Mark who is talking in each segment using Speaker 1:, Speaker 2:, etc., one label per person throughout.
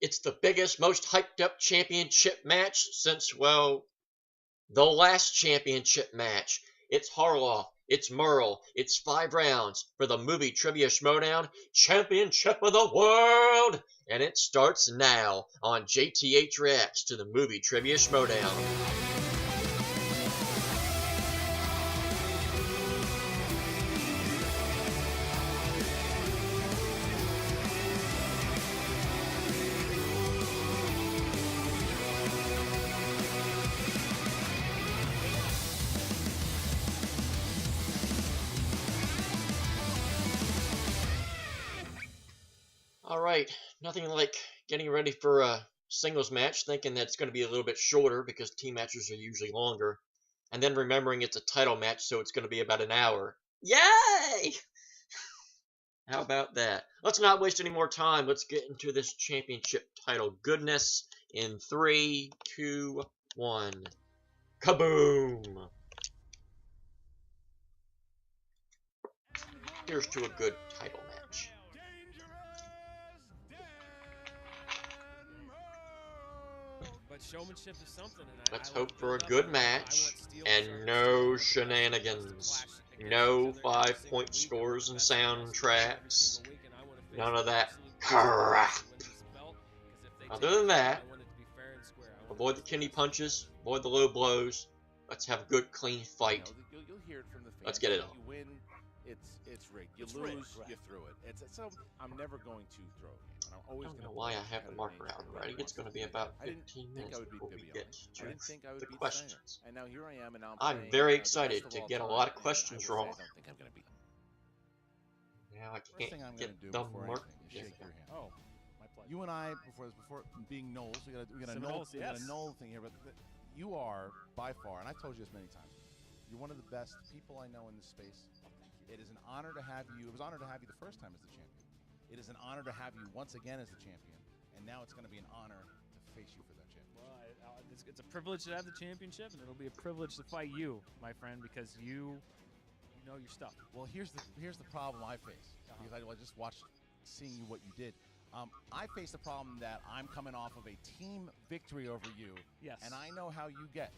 Speaker 1: It's the biggest, most hyped up championship match since, well, the last championship match. It's Harloff, it's Murrell, it's 5 rounds for the Movie Trivia Schmoedown Championship of the World! And it starts now on JTH Reacts to the Movie Trivia Schmoedown. Alright, nothing like getting ready for a singles match, thinking that it's going to be a little bit shorter because team matches are usually longer, and then remembering it's a title match, so it's going to be about an hour. Yay! How about that? Let's not waste any more time. Let's get into this championship title goodness in 3, 2, 1. Kaboom! Here's to a good title match.
Speaker 2: Showmanship is something.
Speaker 1: Let's hope for a good match and no shenanigans. No 5-point scores and soundtracks. None of that crap. Other than that, avoid the kidney punches, avoid the low blows. Let's have a good, clean fight. Let's get it on.
Speaker 3: You win, it's rigged. You lose, you threw it. So I'm never going to throw it. And I'm always
Speaker 1: I don't know why I have the marker out already. It's going to be about 15 minutes before we get to the questions.
Speaker 3: And now here I am, and
Speaker 1: I'm very excited to get a lot of questions wrong. Now I can't get the marker.
Speaker 3: Oh, my pleasure. You and I, before being Knowles, we got a Knoll thing here, but you are by far, and I've told you this many times, you're one of the best people I know in this space. It is an honor to have you. It was an honor to have you the first time as the champion. It is an honor to have you once again as the champion, and now it's going to be an honor to face you for that championship.
Speaker 2: Well, it's a privilege to have the championship, and it'll be a privilege to fight you, my friend, because you know your stuff.
Speaker 3: Well, here's the problem I face, because I just watched seeing what you did. I face the problem that I'm coming off of a team victory over you,
Speaker 2: yes,
Speaker 3: and I know how you get.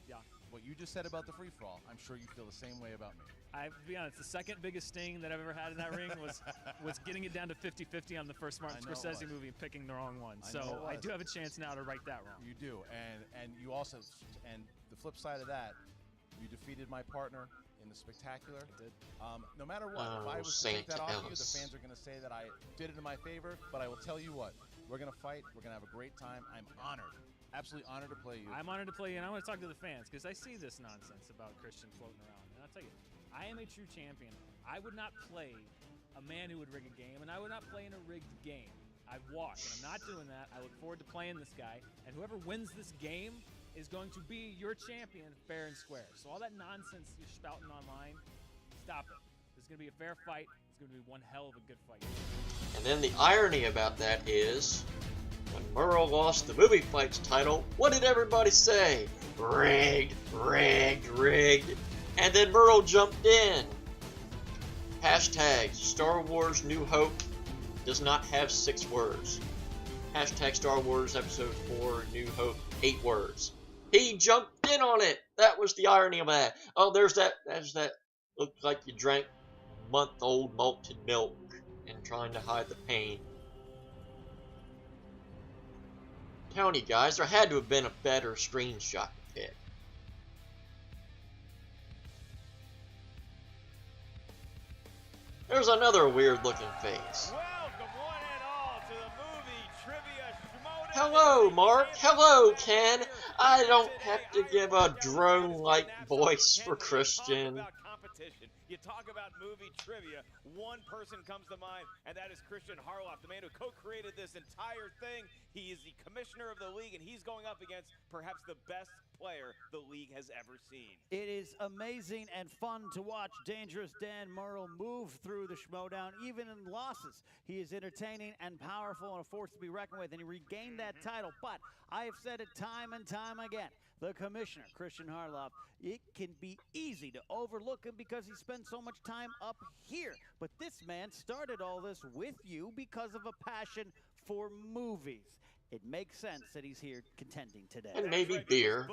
Speaker 2: Yeah.
Speaker 3: What you just said about the free-for-all, I'm sure you feel the same way about me.
Speaker 2: To be honest, the second biggest sting that I've ever had in that ring was getting it down to 50-50 on the first Martin Scorsese movie and picking the wrong one. So I do have a chance now to right that wrong.
Speaker 3: You do, and you also, and the flip side of that, you defeated my partner in the Spectacular.
Speaker 2: I did.
Speaker 3: No matter what, if I was to take that off you, the fans are going to say that I did it in my favor, but I will tell you what, we're going to fight, we're going to have a great time. I'm honored. Absolutely honored to play you.
Speaker 2: I'm honored to play you, and I want to talk to the fans because I see this nonsense about Kristian floating around. And I'll tell you, I am a true champion. I would not play a man who would rig a game, and I would not play in a rigged game. I've walked, and I'm not doing that. I look forward to playing this guy, and whoever wins this game is going to be your champion fair and square. So all that nonsense you're spouting online, stop it. This is going to be a fair fight. It's going to be one hell of a good fight.
Speaker 1: And then the irony about that is, when Murrell lost the Movie Fights title, what did everybody say? Rigged, rigged, rigged. And then Murrell jumped in. Hashtag Star Wars New Hope does not have 6 words. Hashtag Star Wars Episode 4 New Hope, 8 words. He jumped in on it. That was the irony of that. Oh, there's that. Looked like you drank month-old malted milk and trying to hide the pain. Telling you guys, there had to have been a better screenshot to pick. There's another weird-looking face.
Speaker 4: Welcome one and all to the Movie Trivia Schmoedown.
Speaker 1: Hello, Mark. Hello, Ken. I don't have to give a drone-like voice for Kristian.
Speaker 4: You talk about movie trivia, one person comes to mind, and that is Kristian Harloff, the man who co-created this entire thing. He is the commissioner of the league, and he's going up against perhaps the best player the league has ever seen.
Speaker 5: It is amazing and fun to watch Dangerous Dan Murrell move through the Schmoedown, even in losses. He is entertaining and powerful and a force to be reckoned with, and he regained that title. But I have said it time and time again, the commissioner, Kristian Harloff, it can be easy to overlook him because he spends so much time up here. But this man started all this with you because of a passion for movies. It makes sense that he's here contending today.
Speaker 1: And maybe beer.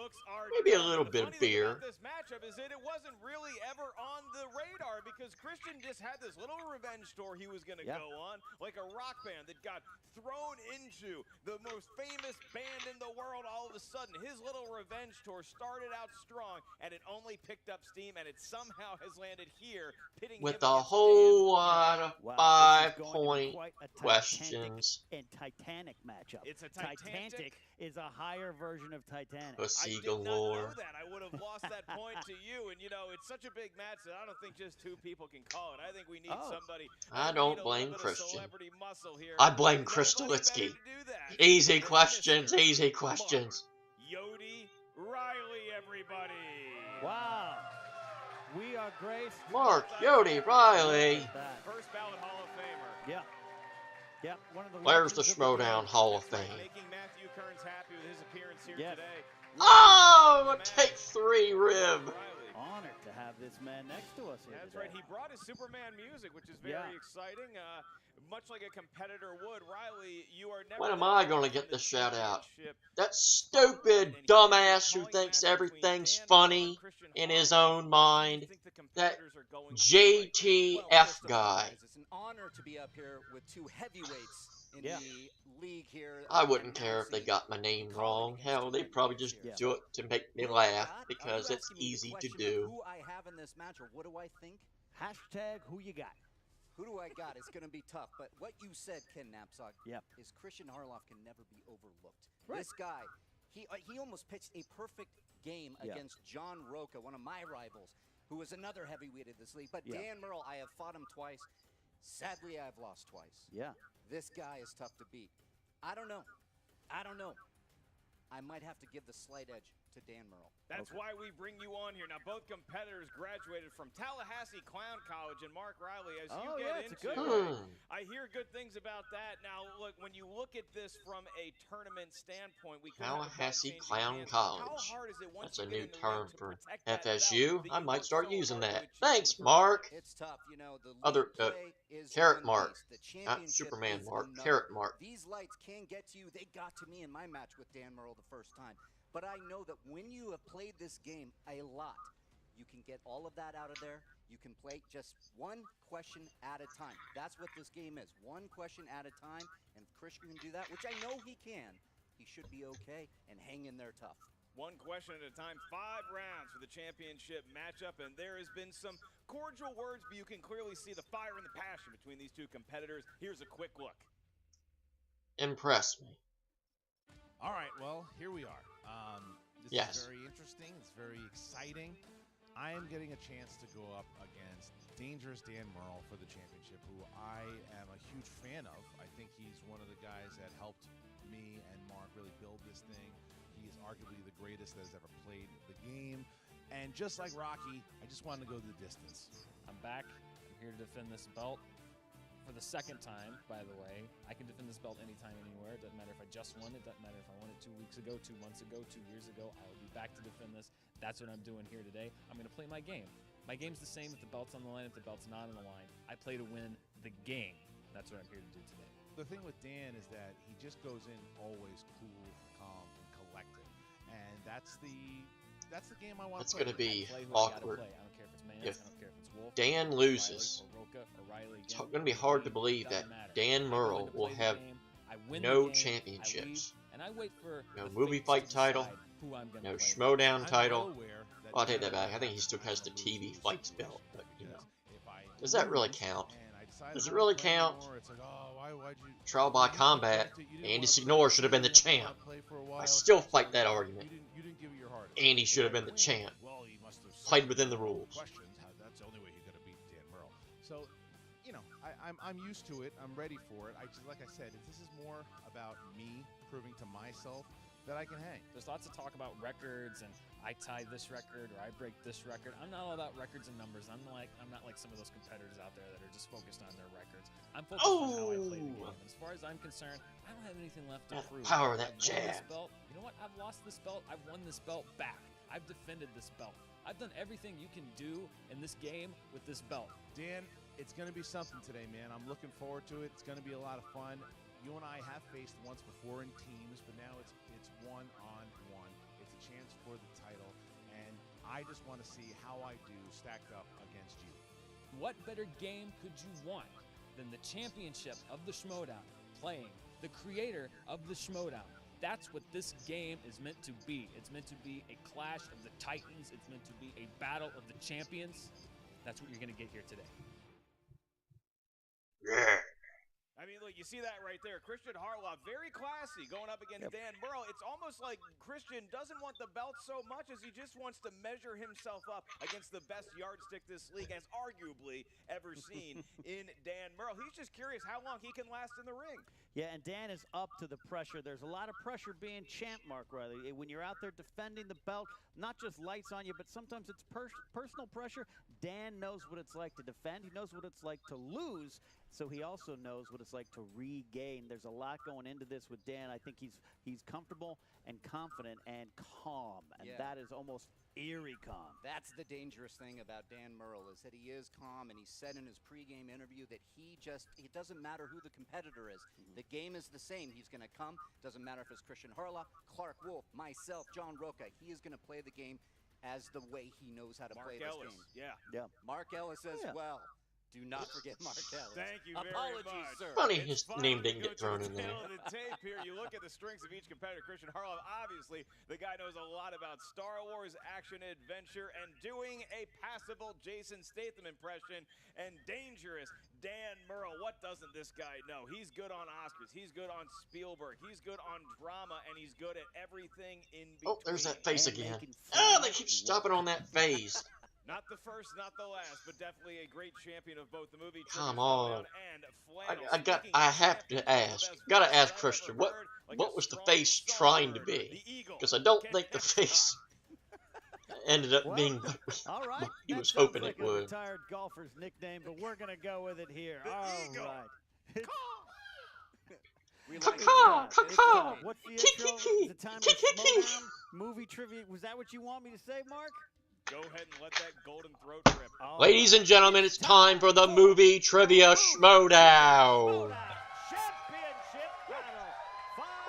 Speaker 1: Maybe a little bit of beer.
Speaker 4: This matchup is that it wasn't really ever on the radar because Kristian just had this little revenge tour he was going to go on, like a rock band that got thrown into the most famous band in the world all of a sudden. His little revenge tour started out strong, and it only picked up steam, and it somehow has landed here, pitting
Speaker 1: with
Speaker 4: him
Speaker 1: a
Speaker 4: against
Speaker 1: whole
Speaker 4: Dan.
Speaker 1: lot of
Speaker 5: Wow,
Speaker 1: 5-point questions.
Speaker 5: And Titanic matchup.
Speaker 4: It's a Titanic
Speaker 5: is a higher version of Titanic.
Speaker 1: Pussy
Speaker 4: I did not
Speaker 1: galore.
Speaker 4: know that. I would have lost that point to you. And, you know, it's such a big match that I don't think just two people can call it. I think we need somebody.
Speaker 1: I don't blame Kristian.
Speaker 4: Here.
Speaker 1: I blame Kristolitsky. Easy questions, easy questions.
Speaker 4: Yodi Riley, everybody.
Speaker 5: Wow. We are graced.
Speaker 1: Mark Yodi Riley.
Speaker 4: First ballot Hall of Famer.
Speaker 5: Yeah. Yep, one of the
Speaker 1: Where's the Schmoedown Hall of Fame?
Speaker 4: Making Matthew Kearns happy with his appearance here today.
Speaker 1: Oh, a take 3 rib.
Speaker 5: Honored to have this man next to us here
Speaker 4: That's
Speaker 5: today.
Speaker 4: right. He brought his Superman music, which is very exciting. Much like a competitor would. Riley, you are never.
Speaker 1: When am I going to get the shout out? That stupid dumbass who thinks everything's funny in his own mind. That JTF guy.
Speaker 6: It's an honor to be up here with two heavyweights in the league here.
Speaker 1: I wouldn't care if they got my name wrong. Hell, they probably just do it to make me laugh because it's easy to do.
Speaker 6: Who I have in this match, or what do I think?
Speaker 5: Hashtag who you got.
Speaker 6: Who do I got? It's going to be tough. But what you said, Ken Knapsack, is Kristian Harloff can never be overlooked. Right. This guy, he almost pitched a perfect game against John Roca, one of my rivals, who is another heavyweight in this league. But Dan Murrell, I have fought him twice. Sadly, I've lost twice.
Speaker 5: Yeah.
Speaker 6: This guy is tough to beat. I don't know. I might have to give the slight edge to Dan Murrell.
Speaker 4: That's why we bring you on here. Now, both competitors graduated from Tallahassee Clown College, and Mark Riley, as you get into it, I hear good things about that. Now, look, when you look at this from a tournament standpoint, we
Speaker 1: Tallahassee Clown College. That's a new term for FSU. I might start using that. Thanks, Mark.
Speaker 6: It's tough, you know.
Speaker 1: Other Carrot Mark, not Superman Mark. Carrot Mark.
Speaker 6: These lights can get to you. They got to me in my match with Dan Murrell the first time. But I know that when you have played this game a lot, you can get all of that out of there. You can play just one question at a time. That's what this game is. One question at a time. And if Kristian can do that, which I know he can, he should be okay and hang in there tough.
Speaker 4: One question at a time, 5 rounds for the championship matchup, and there has been some cordial words, but you can clearly see the fire and the passion between these two competitors. Here's a quick look.
Speaker 1: Impress me.
Speaker 3: All right, well, here we are. This is very interesting. It's very exciting. I am getting a chance to go up against Dangerous Dan Murrell for the championship, who I am a huge fan of. I think he's one of the guys that helped me and Mark really build this thing. He is arguably the greatest that has ever played the game. And just like Rocky, I just wanted to go the distance.
Speaker 2: I'm back. I'm here to defend this belt for the second time, by the way. I can defend this belt anytime, anywhere. It doesn't matter if I just won it. Doesn't matter if I won it 2 weeks ago, 2 months ago, 2 years ago. I will be back to defend this. That's what I'm doing here today. I'm going to play my game. My game's the same if the belt's on the line, if the belt's not on the line. I play to win the game. That's what I'm here to do today.
Speaker 3: The thing with Dan is that he just goes in always cool, calm, and collected. And that's the game I want to play.
Speaker 1: It's going to be awkward.
Speaker 2: I don't care if it's Mance, I don't care if it's Wolf,
Speaker 1: Dan loses. It's going to be hard to believe that Dan Murrell will have no championships. No movie fight title, no Schmoedown title. Well, I'll take that back. I think he still has the TV fights belt, but you know, does that really count? Does it really count? Trial by combat. Andy Signore should have been the champ. I still fight that argument. Andy should have been the champ. Played within the rules.
Speaker 3: That's the only way he could have beat Dan Murrell. So, you know, I'm used to it. I'm ready for it. Like I said, this is more about me proving to myself that I can hang.
Speaker 2: There's lots of talk about records and I tie this record or I break this record. I'm not all about records and numbers. I'm not like some of those competitors out there that are just focused on their records. I'm focused on how I play the game. And as far as I'm concerned, I don't have anything left to prove.
Speaker 1: Power of that jab.
Speaker 2: You know what? I've lost this belt. I've won this belt back. I've defended this belt. I've done everything you can do in this game with this belt.
Speaker 3: Dan, it's going to be something today, man. I'm looking forward to it. It's going to be a lot of fun. You and I have faced once before in teams, but now it's one-on-one. It's a chance for the title, and I just want to see how I do stacked up against you.
Speaker 2: What better game could you want than the championship of the Schmoedown playing the creator of the Schmoedown? That's what this game is meant to be. It's meant to be a clash of the titans. It's meant to be a battle of the champions. That's what you're going to get here today.
Speaker 1: Yeah.
Speaker 4: I mean, look, you see that right there. Kristian Harloff, very classy, going up against Dan Murrell. It's almost like Kristian doesn't want the belt so much as he just wants to measure himself up against the best yardstick this league has arguably ever seen in Dan Murrell. He's just curious how long he can last in the ring.
Speaker 5: Yeah, and Dan is up to the pressure. There's a lot of pressure being champ, Mark Riley. When you're out there defending the belt, not just lights on you, but sometimes it's personal pressure. Dan knows what it's like to defend. He knows what it's like to lose. So he also knows what it's like to regain. There's a lot going into this with Dan. I think he's comfortable and confident and calm, and that is almost eerie calm.
Speaker 6: That's the dangerous thing about Dan Murrell, is that he is calm, and he said in his pregame interview that it doesn't matter who the competitor is. The game is the same. He's going to come. Doesn't matter if it's Kristian Harloff, Clark Wolf, myself, John Roca. He is going to play the game as the way he knows how to play this game.
Speaker 4: Yeah.
Speaker 6: Mark Ellis as well. Do not forget Mark Ellis.
Speaker 4: Thank you very
Speaker 6: Apologies,
Speaker 4: much.
Speaker 6: sir.
Speaker 1: Funny his name didn't get thrown in there.
Speaker 4: The tape here. You look at the strengths of each competitor. Kristian Harloff, obviously, the guy knows a lot about Star Wars, action, adventure, and doing a passable Jason Statham impression. And dangerous Dan Murrell. What doesn't this guy know? He's good on Oscars. He's good on Spielberg. He's good on drama, and he's good at everything in between.
Speaker 1: Oh, there's that face again. They keep stopping on that face.
Speaker 4: Not the first, not the last, but definitely a great champion of both the movie.
Speaker 1: Come on.
Speaker 4: And flannel.
Speaker 1: I have to ask. Gotta ask Kristian, what was the face trying to be? Because I don't think the face ended up being what he was hoping it would.
Speaker 5: Retired golfer's nickname, but we're gonna go with it here. All right.
Speaker 1: Caw.
Speaker 5: What's the intro? The time of Schmoedown movie trivia. Was that what you want me to say, Mark?
Speaker 4: Go ahead and let that golden throat rip.
Speaker 1: Ladies and gentlemen, it's time for the movie trivia Schmoedown.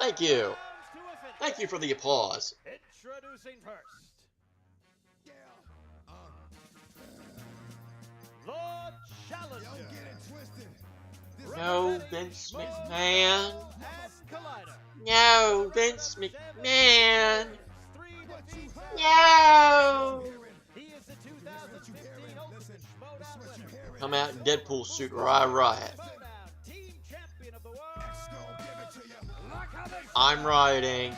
Speaker 1: Thank you. Thank you for the applause.
Speaker 5: Introducing first, the challenger.
Speaker 1: No, Vince McMahon. No, Vince McMahon. No. Come out in Deadpool suit or I riot. I'm riding.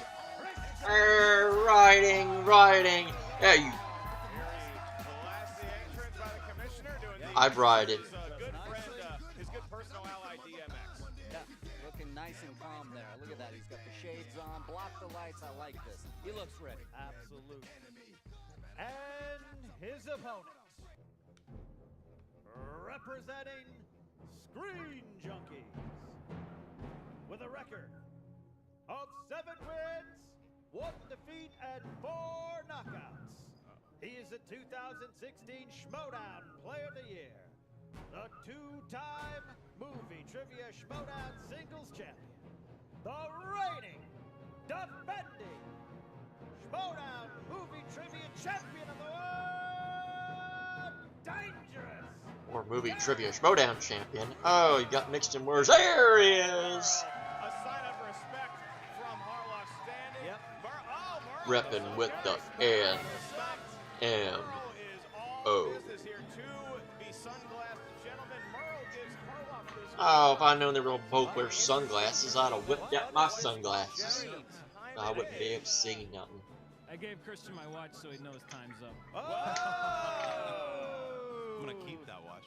Speaker 1: Riding. Yeah, you. I've ridden.
Speaker 4: His good personal ally, DMX.
Speaker 6: Yeah, looking nice and calm there. Look at that. He's got the shades on. Block the lights. I like this. He looks ready.
Speaker 5: Absolutely. And his opponent, representing Screen Junkies, with a record of 7 wins, 1 defeat, and 4 knockouts. He is the 2016 Schmoedown Player of the Year, the 2-time movie trivia Schmoedown singles champion, the reigning, defending Schmoedown movie trivia champion of the world, Dangerous.
Speaker 1: Or movie trivia Schmoedown champion. Oh, you got mixed in words. There he is.
Speaker 4: A sign of respect from Harloff standing.
Speaker 1: Yep. Repping with the NMO. Oh, if I'd known they were both wear sunglasses, I'd have whipped out my sunglasses. I wouldn't be able to see nothing.
Speaker 2: I gave Kristian my watch so he knows time's up.
Speaker 4: I'm gonna keep that watch.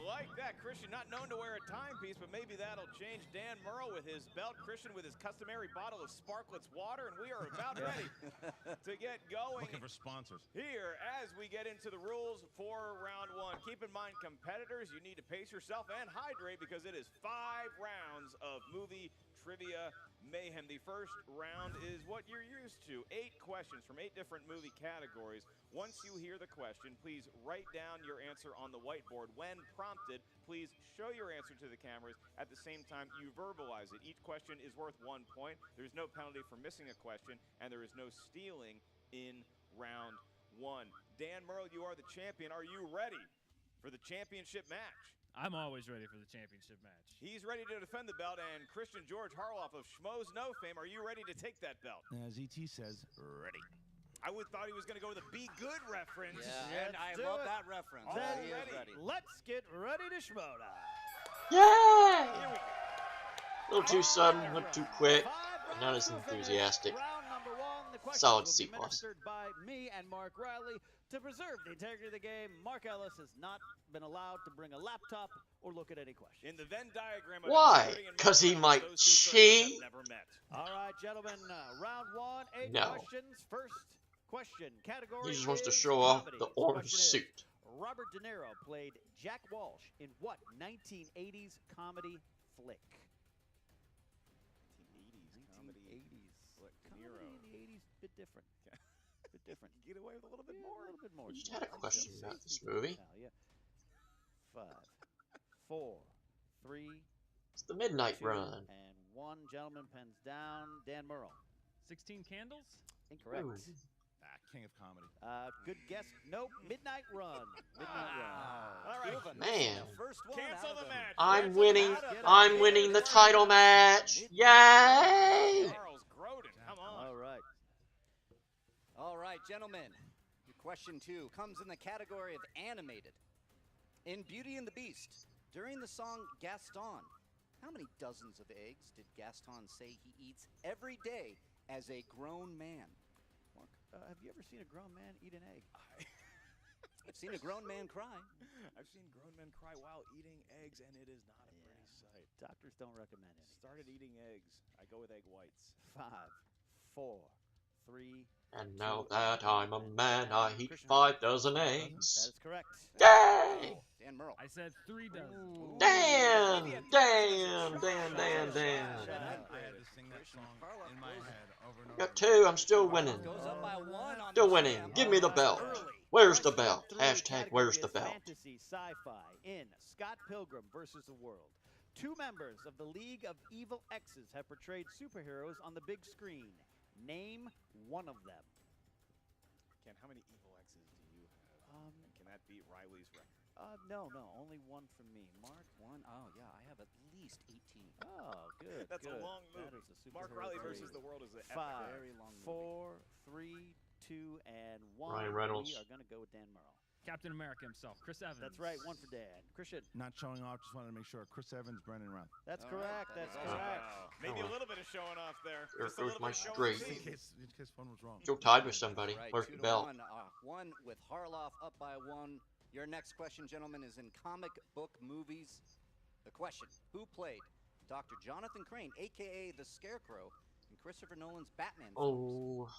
Speaker 4: Like that, Kristian not known to wear a timepiece, but maybe that'll change. Dan Murrell with his belt, Kristian with his customary bottle of Sparkletts water, and we are about ready to get going.
Speaker 3: Looking for sponsors.
Speaker 4: Here, as we get into the rules for round 1. Keep in mind, competitors, you need to pace yourself and hydrate because it is 5 rounds of movie trivia mayhem. The first round is what you're used to. 8 questions from 8 different movie categories. Once you hear the question, please write down your answer on the whiteboard. When prompted, please show your answer to the cameras. At the same time, you verbalize it. Each question is worth 1 point. There's no penalty for missing a question, and there is no stealing in round 1. Dan Murrell, you are the champion. Are you ready for the championship match?
Speaker 2: I'm always ready for the championship match.
Speaker 4: He's ready to defend the belt, and Kristian Harloff of Schmoedown fame, are you ready to take that belt?
Speaker 3: As ET says, ready.
Speaker 4: I would thought he was going to go with a Be Good reference.
Speaker 6: Yeah, and I love that reference.
Speaker 4: Then
Speaker 6: He is ready.
Speaker 5: Let's get ready to Schmoedown.
Speaker 1: Yay!
Speaker 4: Here we go.
Speaker 1: A little too sudden, a little too quick, and not as enthusiastic.
Speaker 5: Round number 1, the questions
Speaker 1: Solid
Speaker 5: will be
Speaker 1: C+.
Speaker 5: administered by me and Mark Riley. To preserve the integrity of the game, Mark Ellis has not been allowed to bring a laptop or look at any questions.
Speaker 4: In the Venn diagram of
Speaker 1: Why?
Speaker 4: inserting and
Speaker 1: 'Cause he
Speaker 4: moving,
Speaker 1: might
Speaker 4: those two circles
Speaker 1: cheat?
Speaker 4: have never met.
Speaker 5: All right, gentlemen, round 1, 8
Speaker 1: No.
Speaker 5: questions. First question, category
Speaker 1: He just wants to
Speaker 5: is
Speaker 1: show off
Speaker 5: comedy.
Speaker 1: the
Speaker 5: The
Speaker 1: orange
Speaker 5: question is,
Speaker 1: suit.
Speaker 5: Robert De Niro played Jack Walsh in what 1980s comedy flick?
Speaker 4: 1980s comedy.
Speaker 5: 1980s.
Speaker 4: Flick. De
Speaker 5: Comedy
Speaker 4: Niro.
Speaker 5: in the 80s, bit different. Bit different.
Speaker 4: Get away with a little bit
Speaker 5: Yeah,
Speaker 4: more.
Speaker 5: a little bit more.
Speaker 1: We just had a question about this movie.
Speaker 5: Yeah. 5, 4, 3,
Speaker 1: It's the Midnight
Speaker 5: 2,
Speaker 1: Run.
Speaker 5: and 1. Gentleman, pens down. Dan Murrell.
Speaker 2: 16 Candles?
Speaker 5: Incorrect.
Speaker 1: Ooh.
Speaker 3: King of comedy.
Speaker 5: Good guess. Nope. Midnight Run. Midnight Run.
Speaker 4: All right.
Speaker 1: Man.
Speaker 6: First one
Speaker 4: Cancel
Speaker 6: out of
Speaker 4: the
Speaker 6: them.
Speaker 4: match.
Speaker 1: I'm
Speaker 4: Cancel
Speaker 1: winning.
Speaker 4: the match.
Speaker 1: I'm winning the title match. Yay!
Speaker 4: Charles Grodin, come on.
Speaker 6: All right, gentlemen. Your question 2 comes in the category of animated. In Beauty and the Beast, during the song Gaston, how many dozens of eggs did Gaston say he eats every day as a grown man?
Speaker 5: Mark, have you ever seen a grown man eat an egg?
Speaker 6: I've seen a grown man cry.
Speaker 4: I've seen grown men cry while eating eggs, and it is not a pretty sight.
Speaker 5: Doctors don't recommend it.
Speaker 4: Started eating eggs. I go with egg whites.
Speaker 5: 5, 4, 3.
Speaker 1: And now that I'm a man, I eat
Speaker 5: Kristian
Speaker 1: 5 dozen
Speaker 5: That
Speaker 1: eggs.
Speaker 5: is correct.
Speaker 1: Yay!
Speaker 6: Dan Murrell.
Speaker 2: I said 3 dozen.
Speaker 1: Damn! Damn!
Speaker 3: I had to sing that song in my head over and over.
Speaker 1: Got 2. I'm still winning.
Speaker 6: Goes up by 1 on
Speaker 1: Still
Speaker 6: the
Speaker 1: winning.
Speaker 6: champ.
Speaker 1: Give me the belt.
Speaker 5: Early.
Speaker 1: Where's the
Speaker 5: Question
Speaker 1: belt?
Speaker 5: 3,
Speaker 1: Hashtag where's the
Speaker 5: category
Speaker 1: belt?
Speaker 5: is Fantasy sci-fi in Scott Pilgrim versus the World. 2 members of the League of Evil X's have portrayed superheroes on the big screen. Name one of them.
Speaker 4: Ken, how many evil X's do you have? And can that beat Riley's record?
Speaker 5: No, only 1 from me. Mark?
Speaker 6: 1. Oh, yeah, I have at least 18.
Speaker 5: Oh, good.
Speaker 4: That's
Speaker 5: good.
Speaker 4: a long
Speaker 5: That
Speaker 4: movie.
Speaker 5: is a
Speaker 4: Mark
Speaker 5: superhero
Speaker 4: Riley
Speaker 5: movie.
Speaker 4: versus the World is an
Speaker 5: 5,
Speaker 6: Very long movie.
Speaker 5: 4, 3, 2, and 1.
Speaker 1: Ryan Reynolds.
Speaker 5: We are going to go with Dan Murrell.
Speaker 2: Captain America himself, Chris Evans.
Speaker 5: That's right. 1 for Dan. Kristian.
Speaker 3: Not showing off, just wanted to make sure. Chris Evans, Brendan Round.
Speaker 5: That's
Speaker 6: All right,
Speaker 5: correct.
Speaker 6: that
Speaker 5: That's
Speaker 6: is also
Speaker 5: correct.
Speaker 4: Maybe a
Speaker 1: Oh.
Speaker 4: little bit of showing off there.
Speaker 1: There
Speaker 4: Just a
Speaker 1: goes
Speaker 4: little
Speaker 1: my
Speaker 4: bit of showing
Speaker 1: straight.
Speaker 4: speed.
Speaker 3: In case one was wrong.
Speaker 1: Still tied with somebody.
Speaker 6: Right,
Speaker 1: Where's
Speaker 6: 2
Speaker 1: the
Speaker 6: to
Speaker 1: belt?
Speaker 6: 1 with Harloff up by 1. Your next question, gentlemen, is in comic book movies. The question, who played Dr. Jonathan Crane, a.k.a. the Scarecrow, in Christopher Nolan's Batman films?
Speaker 1: Oh,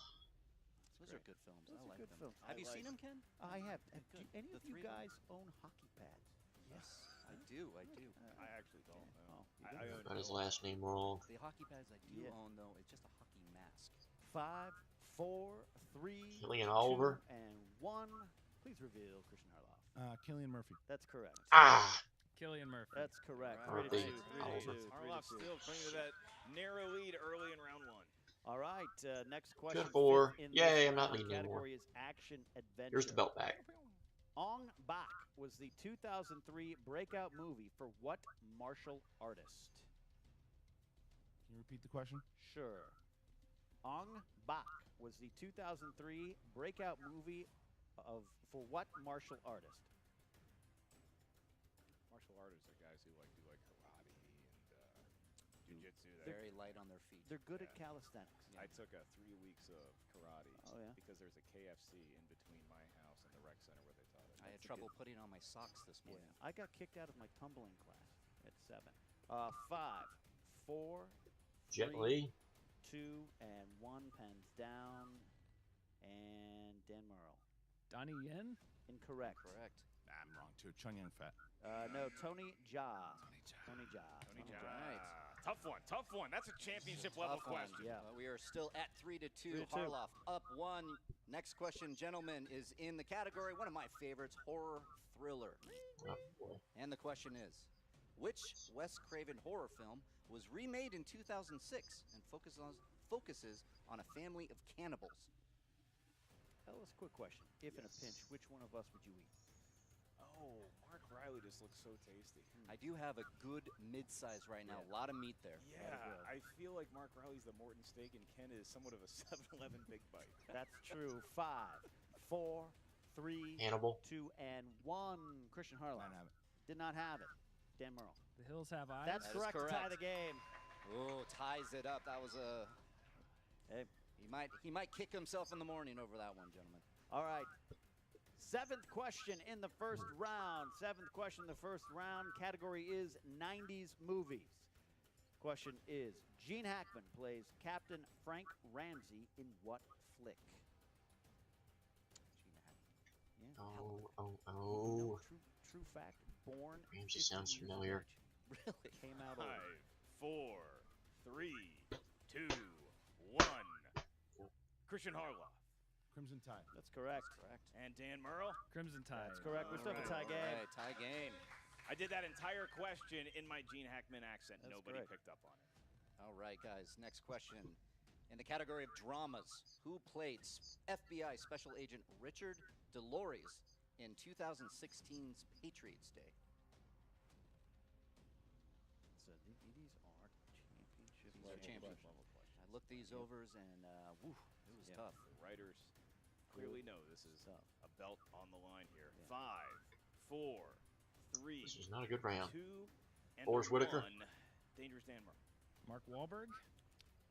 Speaker 6: Those are good films.
Speaker 5: Those
Speaker 6: I
Speaker 5: are
Speaker 6: like
Speaker 5: good
Speaker 6: them.
Speaker 5: films.
Speaker 6: Have you seen them, Ken?
Speaker 5: I have. Do
Speaker 6: Good.
Speaker 5: any
Speaker 6: The
Speaker 5: of you
Speaker 6: 3 of them.
Speaker 5: guys own hockey pads?
Speaker 6: Yes, I do.
Speaker 4: I actually don't know.
Speaker 5: Oh, you
Speaker 4: I
Speaker 5: do?
Speaker 4: own
Speaker 1: got his
Speaker 4: no.
Speaker 1: last name wrong.
Speaker 6: The hockey pads I do
Speaker 5: Yeah.
Speaker 6: own, though, it's just a hockey mask.
Speaker 5: 5, 4, 3,
Speaker 1: Killian
Speaker 5: 2,
Speaker 1: Oliver.
Speaker 5: and 1. Please reveal Kristian Harloff.
Speaker 3: Killian Murphy.
Speaker 5: That's correct.
Speaker 1: Ah!
Speaker 2: Killian Murphy.
Speaker 5: That's correct.
Speaker 6: All
Speaker 5: 3 to
Speaker 1: right.
Speaker 5: 2. 3 to
Speaker 1: Oliver.
Speaker 5: 2. 3 to
Speaker 4: Harloff
Speaker 5: 2.
Speaker 4: still clinging to that narrow lead early in round 1.
Speaker 5: All right. Next question.
Speaker 1: 4.
Speaker 5: fifth in
Speaker 1: Yay,
Speaker 5: this
Speaker 1: I'm not
Speaker 5: round.
Speaker 1: leading anymore.
Speaker 5: Category is action adventure.
Speaker 1: Here's the belt back.
Speaker 5: Ong Bak was the 2003 breakout movie for what martial artist?
Speaker 3: Can you repeat the question?
Speaker 5: Sure. Ong Bak was the 2003 breakout movie for what martial artist?
Speaker 4: Martial artists are guys who do karate and jiu-jitsu.
Speaker 6: Very light on their feet.
Speaker 5: They're good at
Speaker 4: Yeah.
Speaker 5: calisthenics.
Speaker 4: I took 3 weeks of karate
Speaker 5: Oh, yeah?
Speaker 4: because there's a KFC in between my house and the rec center where they taught it.
Speaker 6: I had trouble putting on my socks this
Speaker 5: Yeah.
Speaker 6: morning.
Speaker 5: I got kicked out of my tumbling class at 7. 5, 4,
Speaker 1: Jet
Speaker 5: 3,
Speaker 1: Li.
Speaker 5: 2, and 1. Pens down. And Dan Murrell.
Speaker 2: Donnie Yen?
Speaker 5: Incorrect.
Speaker 6: Correct.
Speaker 3: I'm wrong too. Chung Yang Fat.
Speaker 5: No, Tony Jaa. Tony Jaa.
Speaker 4: Tony
Speaker 5: Tony
Speaker 4: Jaa.
Speaker 6: Right.
Speaker 4: Tough one. That's a championship level
Speaker 6: Tough one.
Speaker 4: question.
Speaker 5: Yeah.
Speaker 6: We are still at 3 to 2.
Speaker 5: 3 to 2.
Speaker 6: Harloff up 1. Next question, gentlemen, is in the category, one of my favorites, horror thriller.
Speaker 1: Oh, boy.
Speaker 6: And the question is, which Wes Craven horror film was remade in 2006 and focuses on a family of cannibals?
Speaker 5: Ellis, quick question. If in a pinch, which one of us would you eat?
Speaker 4: Oh, Mark Riley just looks so tasty.
Speaker 6: I do have a good mid-size right now. A lot of meat there.
Speaker 4: Yeah, I feel like Mark Riley's the Morton steak and Ken is somewhat of a 7-Eleven big bite.
Speaker 5: That's true. 5, 4, 3,
Speaker 1: Hannibal.
Speaker 5: 2, and 1. Kristian Harloff did not have it. Dan Murrell.
Speaker 2: The Hills Have Eyes.
Speaker 5: That's
Speaker 6: That is
Speaker 5: correct to tie
Speaker 6: correct.
Speaker 5: the game.
Speaker 6: Oh, ties it up. That was a...
Speaker 5: Hey.
Speaker 6: He might kick himself in the morning over that one, gentlemen.
Speaker 5: All right. 7th question in the first round. 7th question in the first round. Category is 90s movies. Question is, Gene Hackman plays Captain Frank Ramsey in what flick? Gene Hackman. Yeah.
Speaker 1: Oh.
Speaker 5: True fact. Born.
Speaker 1: Ramsey
Speaker 5: 50
Speaker 1: sounds
Speaker 5: years
Speaker 1: familiar.
Speaker 5: of age. Really? Came out
Speaker 4: 5,
Speaker 5: old.
Speaker 4: 4, 3, 2, 1. Kristian Harloff.
Speaker 3: Crimson Tide.
Speaker 5: That's correct.
Speaker 4: And Dan Murrell.
Speaker 2: Crimson Tide.
Speaker 5: That's correct. We still have a tie game.
Speaker 6: All right, tie game.
Speaker 4: I did that entire question in my Gene Hackman accent.
Speaker 5: That's
Speaker 4: Nobody
Speaker 5: correct.
Speaker 4: picked up on it.
Speaker 6: All right, guys. Next question. In the category of dramas, who played FBI Special Agent Richard DeLores in 2016's Patriots Day?
Speaker 5: So these are championship
Speaker 6: These are championship level questions. I looked these over and whew, it was tough.
Speaker 4: The writers clearly know this is
Speaker 5: Tough.
Speaker 4: a belt on the line here.
Speaker 5: Yeah.
Speaker 4: 5, 4, 3,
Speaker 1: This is not a good round.
Speaker 4: 2, and
Speaker 1: Forrest Whitaker.
Speaker 4: 1. Dangerous Dan Murrell.
Speaker 2: Mark Wahlberg.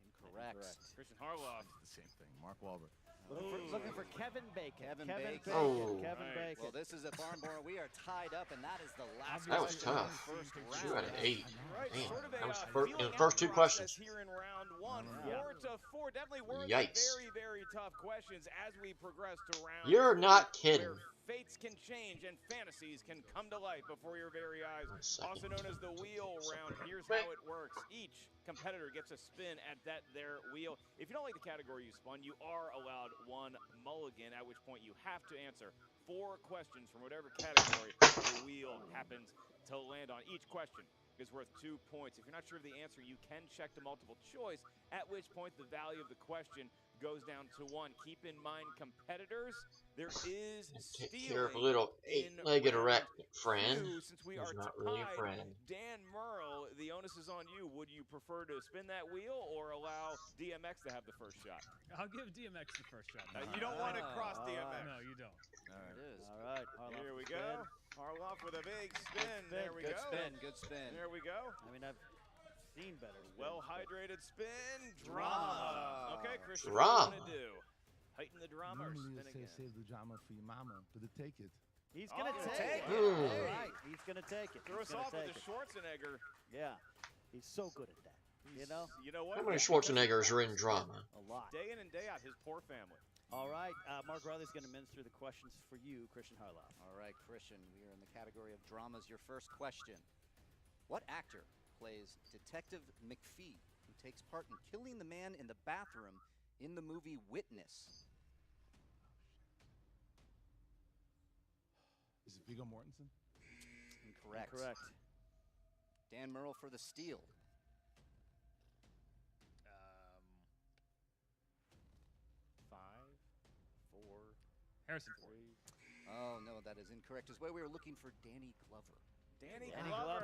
Speaker 6: Incorrect.
Speaker 4: Kristian Harloff.
Speaker 3: The same thing. Mark Wahlberg.
Speaker 5: Looking for Kevin Bacon.
Speaker 6: Kevin
Speaker 5: Kevin
Speaker 6: Bacon.
Speaker 1: Oh.
Speaker 5: Kevin
Speaker 4: Right.
Speaker 5: Bacon.
Speaker 6: Well, this is a barn burner. We are tied up, and that is the last
Speaker 1: That was
Speaker 6: question of
Speaker 1: tough.
Speaker 6: the first
Speaker 1: 2 out
Speaker 6: round.
Speaker 1: of 8.
Speaker 4: Right,
Speaker 1: Man,
Speaker 4: sort of a
Speaker 1: that was
Speaker 4: feeling
Speaker 1: in the
Speaker 4: out
Speaker 1: first 2
Speaker 4: process
Speaker 1: questions.
Speaker 4: here in round 1.
Speaker 5: Yeah.
Speaker 4: 4 to 4, definitely worth
Speaker 1: Yikes.
Speaker 4: very, very tough questions as we progress to round
Speaker 1: You're
Speaker 4: 4,
Speaker 1: not kidding.
Speaker 4: where fates can change and fantasies can come to life before your very eyes.
Speaker 1: 1 second.
Speaker 4: Also known as the wheel round. Here's how it works. Each competitor gets a spin at their wheel. If you don't like the category you spun, you are allowed 1 mulligan, at which point you have to answer 4 questions from whatever category the wheel happens to land on. Each question is worth 2 points. If you're not sure of the answer, you can check the multiple choice, at which point the value of the question goes down to 1. Keep in mind, competitors, there is
Speaker 1: Take care of a
Speaker 4: stealing
Speaker 1: little
Speaker 4: in
Speaker 1: 8-legged
Speaker 4: round
Speaker 1: arachnid friend.
Speaker 4: 2, since we
Speaker 1: Who's
Speaker 4: are
Speaker 1: not really a
Speaker 4: tied.
Speaker 1: friend.
Speaker 4: Dan Murrell, the onus is on you. Would you prefer to spin that wheel or allow DMX to have the first shot?
Speaker 2: I'll give DMX the first shot.
Speaker 4: You don't want to cross
Speaker 5: all
Speaker 4: DMX.
Speaker 5: right.
Speaker 2: No, you don't.
Speaker 6: There it is.
Speaker 5: All right. Harloff
Speaker 4: Here we
Speaker 5: spin.
Speaker 4: go. Harloff with a big spin.
Speaker 5: spin.
Speaker 4: There we
Speaker 6: Good
Speaker 4: go.
Speaker 6: spin. Good spin.
Speaker 4: There we go.
Speaker 5: I mean, I've seen better. spins,
Speaker 4: Well-hydrated spin.
Speaker 6: Drama.
Speaker 4: Drama. Okay, Kristian,
Speaker 1: Drama.
Speaker 4: what do you want to do? Heighten the drama or
Speaker 3: Normally
Speaker 4: spin
Speaker 3: you say
Speaker 4: again?
Speaker 3: save the drama for your mama, but to take it.
Speaker 5: He's gonna
Speaker 4: Oh,
Speaker 5: take
Speaker 4: take
Speaker 5: it.
Speaker 4: it.
Speaker 1: Mm.
Speaker 5: All right. He's gonna take it.
Speaker 4: Throw
Speaker 5: He's
Speaker 4: us
Speaker 5: gonna
Speaker 4: off with
Speaker 5: take
Speaker 4: the
Speaker 5: it.
Speaker 4: Schwarzenegger.
Speaker 5: Yeah. He's so good at that. You know?
Speaker 4: You know what?
Speaker 1: How many
Speaker 4: Yeah,
Speaker 1: Schwarzeneggers are in drama?
Speaker 5: A lot.
Speaker 4: Day in and day out, his poor family.
Speaker 5: All right. Mark Riley's gonna minister the questions for you, Kristian Harloff.
Speaker 6: All right, Kristian, we are in the category of dramas. Your first question. What actor plays Detective McPhee, who takes part in killing the man in the bathroom in the movie Witness?
Speaker 3: Is it Viggo Mortensen?
Speaker 6: Incorrect.
Speaker 5: Correct.
Speaker 6: Dan Murrell for the steal.
Speaker 4: 5, 4,
Speaker 2: Harrison
Speaker 4: 3.
Speaker 6: Oh, no, that is incorrect as well. We were looking for Danny Glover.
Speaker 4: Danny
Speaker 5: Danny
Speaker 4: Glover.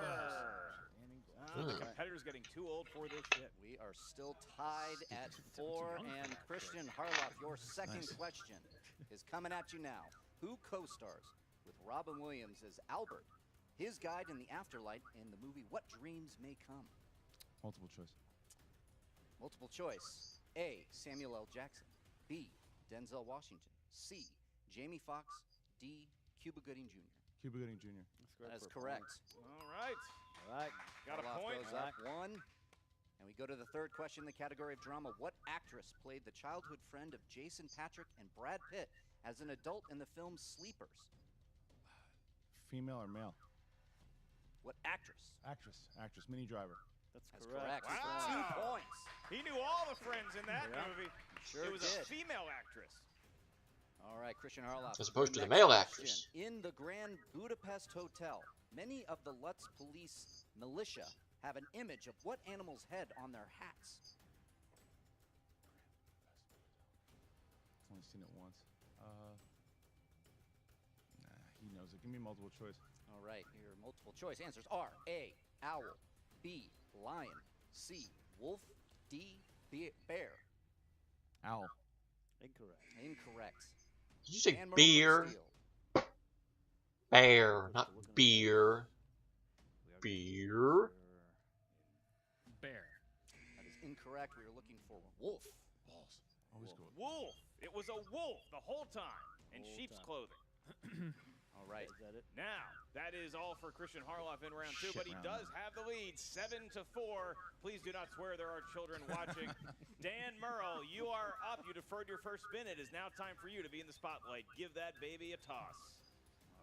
Speaker 3: Danny Glover.
Speaker 4: The
Speaker 1: Hmm.
Speaker 4: competitor's getting too old for this shit.
Speaker 6: We are still tied at 4, and Kristian Harloff, your second question is coming at you now. Who co-stars with Robin Williams as Albert, his guide in the afterlife in the movie What Dreams May Come?
Speaker 3: Multiple choice.
Speaker 6: Multiple choice. A, Samuel L. Jackson. B, Denzel Washington. C, Jamie Foxx. D, Cuba Gooding Jr.
Speaker 3: Cuba Gooding Jr.
Speaker 6: That is correct.
Speaker 4: All right.
Speaker 5: All right.
Speaker 4: Got a
Speaker 6: Harloff
Speaker 4: point.
Speaker 6: goes up 1. And we go to the third question in the category of drama. What actress played the childhood friend of Jason Patric and Brad Pitt as an adult in the film Sleepers?
Speaker 3: Female or male?
Speaker 6: What actress?
Speaker 3: Actress. Minnie Driver.
Speaker 5: That's
Speaker 6: That's
Speaker 5: correct.
Speaker 6: correct.
Speaker 4: Wow.
Speaker 6: 2 points.
Speaker 4: He knew all the friends in that
Speaker 5: Yeah.
Speaker 4: movie.
Speaker 6: Sure
Speaker 4: it was
Speaker 6: did.
Speaker 4: a female actress.
Speaker 6: All right, Kristian Harloff.
Speaker 1: As opposed to the
Speaker 6: Next
Speaker 1: male
Speaker 6: question.
Speaker 1: actors.
Speaker 6: In the Grand Budapest Hotel, many of the Lutz police militia have an image of what animal's head on their hats?
Speaker 3: Only seen it once. Nah, he knows it. Give me multiple choice.
Speaker 6: All right, your multiple choice answers are A, owl, B, lion, C, wolf, D, bear.
Speaker 3: Owl.
Speaker 5: Incorrect.
Speaker 6: Incorrect.
Speaker 1: Did you say
Speaker 6: Dan Murrell for
Speaker 1: beer?
Speaker 6: steal.
Speaker 1: Bear, not beer. Beer.
Speaker 2: Bear.
Speaker 6: That is incorrect. We are looking for wolf.
Speaker 3: Balls. Always go with
Speaker 4: Wolf. It was a wolf the whole time in
Speaker 5: Whole
Speaker 4: sheep's
Speaker 5: time.
Speaker 4: clothing.
Speaker 6: All right.
Speaker 5: Is that it?
Speaker 4: Now, that is all for Kristian Harloff in round 2,
Speaker 3: Shit,
Speaker 4: but he
Speaker 3: round
Speaker 4: does
Speaker 3: one.
Speaker 4: have the lead, 7-4. Please do not swear, there are children watching. Dan Murrell, you are up. You deferred your first spin. It is now time for you to be in the spotlight. Give that baby a toss.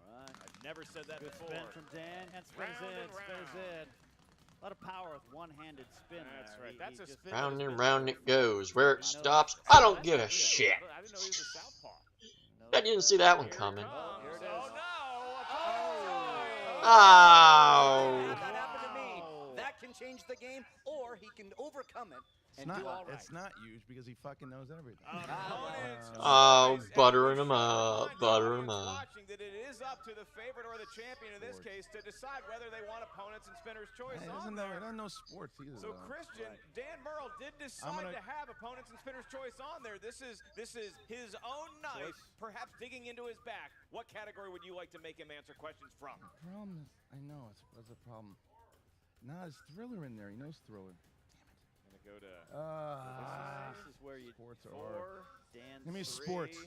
Speaker 5: All right.
Speaker 4: I've never said that
Speaker 5: Good
Speaker 4: before.
Speaker 5: spin from Dan. And spins
Speaker 4: Round
Speaker 5: in.
Speaker 4: and
Speaker 5: Spins
Speaker 4: round.
Speaker 5: in. A lot of power with one-handed spin.
Speaker 4: That's
Speaker 5: there.
Speaker 4: right.
Speaker 5: He
Speaker 4: That's a
Speaker 5: just-
Speaker 4: spin.
Speaker 1: Round
Speaker 4: that has
Speaker 1: and
Speaker 4: been
Speaker 1: round
Speaker 4: done
Speaker 1: it
Speaker 4: before.
Speaker 1: goes. Where it
Speaker 5: He knows
Speaker 1: stops,
Speaker 5: it.
Speaker 1: I don't
Speaker 4: That's
Speaker 1: give a
Speaker 4: new.
Speaker 1: shit.
Speaker 4: I didn't know he was a southpaw.
Speaker 5: knows
Speaker 1: I didn't
Speaker 5: that.
Speaker 1: see that one
Speaker 4: Here it
Speaker 1: coming.
Speaker 4: comes.
Speaker 6: Here it
Speaker 4: Oh,
Speaker 6: is.
Speaker 4: no.
Speaker 1: Oh.
Speaker 6: That happened to me. That can change the game, or he can overcome it
Speaker 3: It's
Speaker 6: and
Speaker 3: not.
Speaker 6: do all right.
Speaker 3: It's not huge because he fucking knows everything.
Speaker 4: Opponents.
Speaker 1: Oh,
Speaker 4: choice. And
Speaker 1: buttering
Speaker 4: we
Speaker 1: him
Speaker 4: should
Speaker 1: up,
Speaker 4: remind the
Speaker 1: buttering him
Speaker 4: audience
Speaker 1: up.
Speaker 4: watching that it is up to the favorite or the champion in this
Speaker 3: Sports.
Speaker 4: case to decide whether they want opponents and spinner's choice
Speaker 3: Hey,
Speaker 4: on
Speaker 3: doesn't
Speaker 4: there.
Speaker 3: know sports either.
Speaker 4: So
Speaker 3: though.
Speaker 4: Kristian, Dan Murrell did decide
Speaker 3: gonna-
Speaker 4: to have opponents and spinner's choice on there. This is his own knife, perhaps digging into his back. What category would you like to make him answer questions from?
Speaker 3: The problem is, I know it's a problem. Nah, there's thriller in there. He knows thriller.
Speaker 4: Gonna go to
Speaker 5: This is where you
Speaker 3: Sports are hard.
Speaker 4: 4,
Speaker 5: Dan.
Speaker 3: Give me
Speaker 4: 3,
Speaker 3: sports.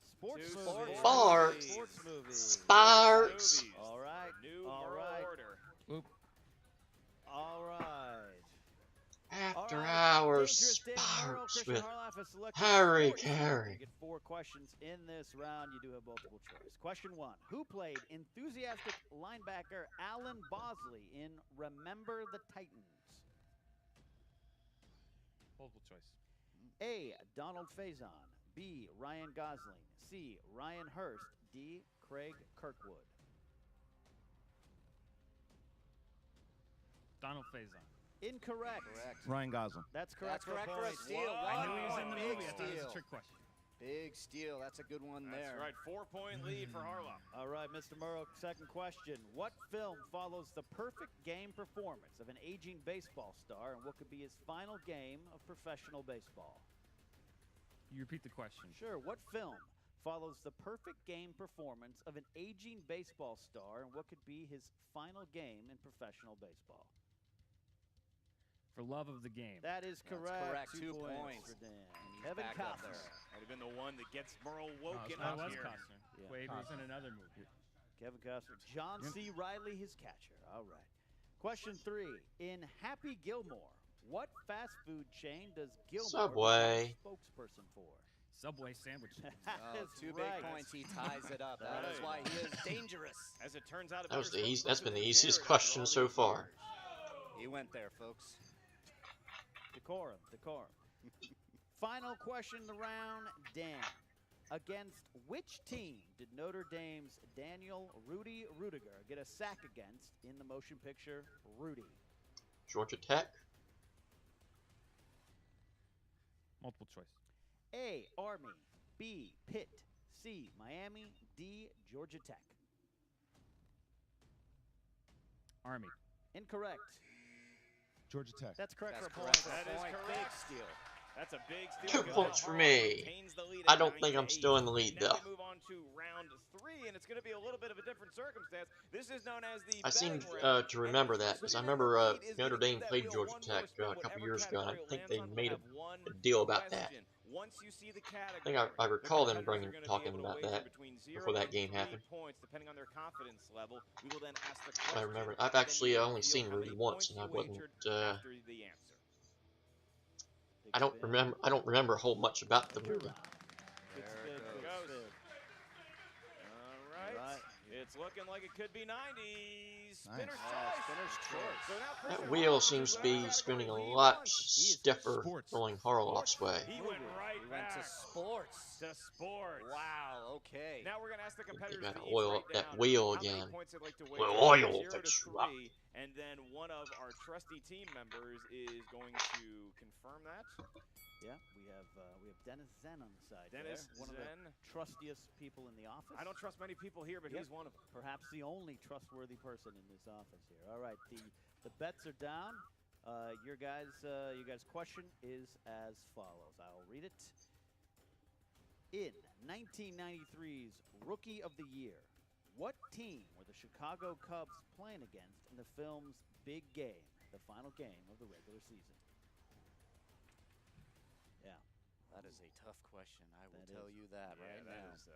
Speaker 5: Sports
Speaker 4: two,
Speaker 5: movie.
Speaker 1: Sports.
Speaker 5: Sports movie.
Speaker 1: Sparks.
Speaker 4: movies.
Speaker 5: All right.
Speaker 4: New
Speaker 5: All
Speaker 4: Murrell
Speaker 5: right.
Speaker 4: order.
Speaker 3: Oop.
Speaker 5: All right.
Speaker 1: After
Speaker 5: All right.
Speaker 1: hours,
Speaker 5: Dangerous Dan Murrell,
Speaker 1: Sparks
Speaker 5: Kristian
Speaker 1: with
Speaker 5: Harloff has selected
Speaker 1: Harry
Speaker 5: sports.
Speaker 1: Carey.
Speaker 5: You get 4 questions in this round. You do have multiple choice. Question 1. Who played enthusiastic linebacker Alan Bosley in Remember the Titans?
Speaker 2: Multiple choice.
Speaker 5: A. Donald Faison. B. Ryan Gosling. C. Ryan Hurst. D. Craig Kirkwood.
Speaker 2: Donald Faison.
Speaker 5: Incorrect.
Speaker 6: Correct.
Speaker 3: Ryan Gosling.
Speaker 5: That's correct.
Speaker 6: That's correct
Speaker 5: a
Speaker 6: for a
Speaker 5: point.
Speaker 6: steal.
Speaker 2: I knew he was in the
Speaker 6: Big
Speaker 2: movie. I thought it was
Speaker 6: steal.
Speaker 2: a trick question.
Speaker 6: Big steal. That's a good one
Speaker 4: That's
Speaker 6: there.
Speaker 4: right, 4-point lead for Harloff.
Speaker 5: All right, Mr. Murrow, second question. What film follows the perfect game performance of an aging baseball star in what could be his final game of professional baseball?
Speaker 2: You repeat the question.
Speaker 5: Sure. What film follows the perfect game performance of an aging baseball star in what could be his final game in professional baseball?
Speaker 2: For love of the game.
Speaker 5: That is
Speaker 6: That's
Speaker 5: correct.
Speaker 6: correct. 2
Speaker 5: points
Speaker 6: points.
Speaker 5: for Dan.
Speaker 6: He's
Speaker 5: Kevin
Speaker 6: back up
Speaker 5: Costner.
Speaker 6: there.
Speaker 4: Might have been the one that gets Murrell woken
Speaker 3: That
Speaker 4: up
Speaker 2: was
Speaker 4: here.
Speaker 2: Costner.
Speaker 5: Yeah.
Speaker 2: Wade was in another movie.
Speaker 5: Kevin Costner. John C. Riley, his catcher. All right. Question 3. In Happy Gilmore, what fast food chain does Gilmore
Speaker 1: Subway.
Speaker 5: become a spokesperson for?
Speaker 2: Subway sandwich.
Speaker 5: That
Speaker 6: Oh,
Speaker 5: is
Speaker 6: 2
Speaker 5: right.
Speaker 6: big points. He ties it up. That is why he is dangerous.
Speaker 4: As it turns out,
Speaker 1: That was that's been the easiest question so far.
Speaker 6: He went there, folks.
Speaker 5: Decorum. Final question of the round, Dan. Against which team did Notre Dame's Daniel Rudy Rudiger get a sack against in the motion picture Rudy?
Speaker 1: Georgia Tech.
Speaker 2: Multiple choice.
Speaker 5: A. Army. B. Pitt. C. Miami. D. Georgia Tech.
Speaker 3: Army.
Speaker 5: Incorrect.
Speaker 3: Georgia Tech.
Speaker 5: That's correct
Speaker 6: That's
Speaker 5: for a
Speaker 6: correct.
Speaker 5: point.
Speaker 4: That is
Speaker 6: Big
Speaker 4: correct.
Speaker 6: steal.
Speaker 4: That's a big steal.
Speaker 1: 2
Speaker 4: because
Speaker 1: points
Speaker 4: now
Speaker 1: for
Speaker 4: Harloff
Speaker 1: me.
Speaker 4: maintains the lead
Speaker 1: I
Speaker 4: at
Speaker 1: don't think I'm
Speaker 4: 9-8.
Speaker 1: still in the lead,
Speaker 4: Now
Speaker 1: though.
Speaker 4: we move on to round 3, and it's going to be a little bit of a different circumstance. This is known as the
Speaker 1: I seem
Speaker 4: betting round.
Speaker 1: to remember that because I remember Notre Dame played Georgia Tech a
Speaker 4: Whatever
Speaker 1: couple years ago, and I
Speaker 4: category it
Speaker 1: think
Speaker 4: lands
Speaker 1: they
Speaker 4: on will
Speaker 1: made
Speaker 4: have
Speaker 1: a
Speaker 4: one
Speaker 1: deal about that.
Speaker 4: question. Once you see the
Speaker 1: I
Speaker 4: category,
Speaker 1: think I recall them
Speaker 4: competitors are gonna be
Speaker 1: talking
Speaker 4: able to
Speaker 1: about
Speaker 4: wager
Speaker 1: that
Speaker 4: between
Speaker 1: before
Speaker 4: 0
Speaker 1: that
Speaker 4: and
Speaker 1: game
Speaker 4: 3
Speaker 1: happened.
Speaker 4: points, depending on their confidence level. We will then ask the
Speaker 1: I
Speaker 4: question,
Speaker 1: remember. I've
Speaker 4: then
Speaker 1: actually
Speaker 4: you
Speaker 1: only
Speaker 4: reveal
Speaker 1: seen
Speaker 4: how
Speaker 1: Rudy
Speaker 4: many
Speaker 1: once,
Speaker 4: points
Speaker 1: and I
Speaker 4: you
Speaker 1: wasn't.
Speaker 4: wagered after the answer.
Speaker 1: I don't remember a whole much about the movie.
Speaker 5: Good spin, good
Speaker 4: goes.
Speaker 5: spin.
Speaker 4: All right.
Speaker 5: All right.
Speaker 4: It It's looking like it could be 90s.
Speaker 3: Nice.
Speaker 4: Spinner's choice.
Speaker 6: Spinner's choice.
Speaker 4: So now
Speaker 1: That
Speaker 4: Kristian
Speaker 1: wheel
Speaker 4: Harloff
Speaker 1: seems to
Speaker 4: is
Speaker 1: be
Speaker 4: whatever
Speaker 1: spinning a
Speaker 4: category he
Speaker 1: lot
Speaker 4: wants.
Speaker 1: stiffer
Speaker 3: sports.
Speaker 1: going Harloff's way.
Speaker 4: He went right
Speaker 6: He went
Speaker 4: back
Speaker 6: to sports.
Speaker 4: to sports.
Speaker 6: Wow, okay.
Speaker 4: Now we're going to ask the competitors
Speaker 1: gotta
Speaker 4: to each
Speaker 1: oil
Speaker 4: write
Speaker 1: up that
Speaker 4: down
Speaker 1: wheel
Speaker 4: how many
Speaker 1: again.
Speaker 4: points they'd like to
Speaker 1: Well,
Speaker 4: wager.
Speaker 1: oil
Speaker 4: 0 to
Speaker 1: that's
Speaker 4: 3,
Speaker 1: rough.
Speaker 4: and then one of our trusty team members is going to confirm that.
Speaker 5: Yeah, we have Dennis Zen on the side.
Speaker 4: Dennis
Speaker 5: there. One of
Speaker 4: Zen.
Speaker 5: the trustiest people in the office.
Speaker 4: I don't trust many people here, but
Speaker 5: Yep.
Speaker 4: he's one of them.
Speaker 5: Perhaps the only trustworthy person in this office here. All right, the bets are down. Your guys' question is as follows. I'll read it. In 1993's Rookie of the Year, what team were the Chicago Cubs playing against in the film's Big Game, the final game of the regular season? Yeah.
Speaker 6: That is a tough question. I will
Speaker 5: That
Speaker 6: tell
Speaker 5: is.
Speaker 6: you that
Speaker 4: Yeah,
Speaker 6: right
Speaker 4: that
Speaker 6: now.
Speaker 4: is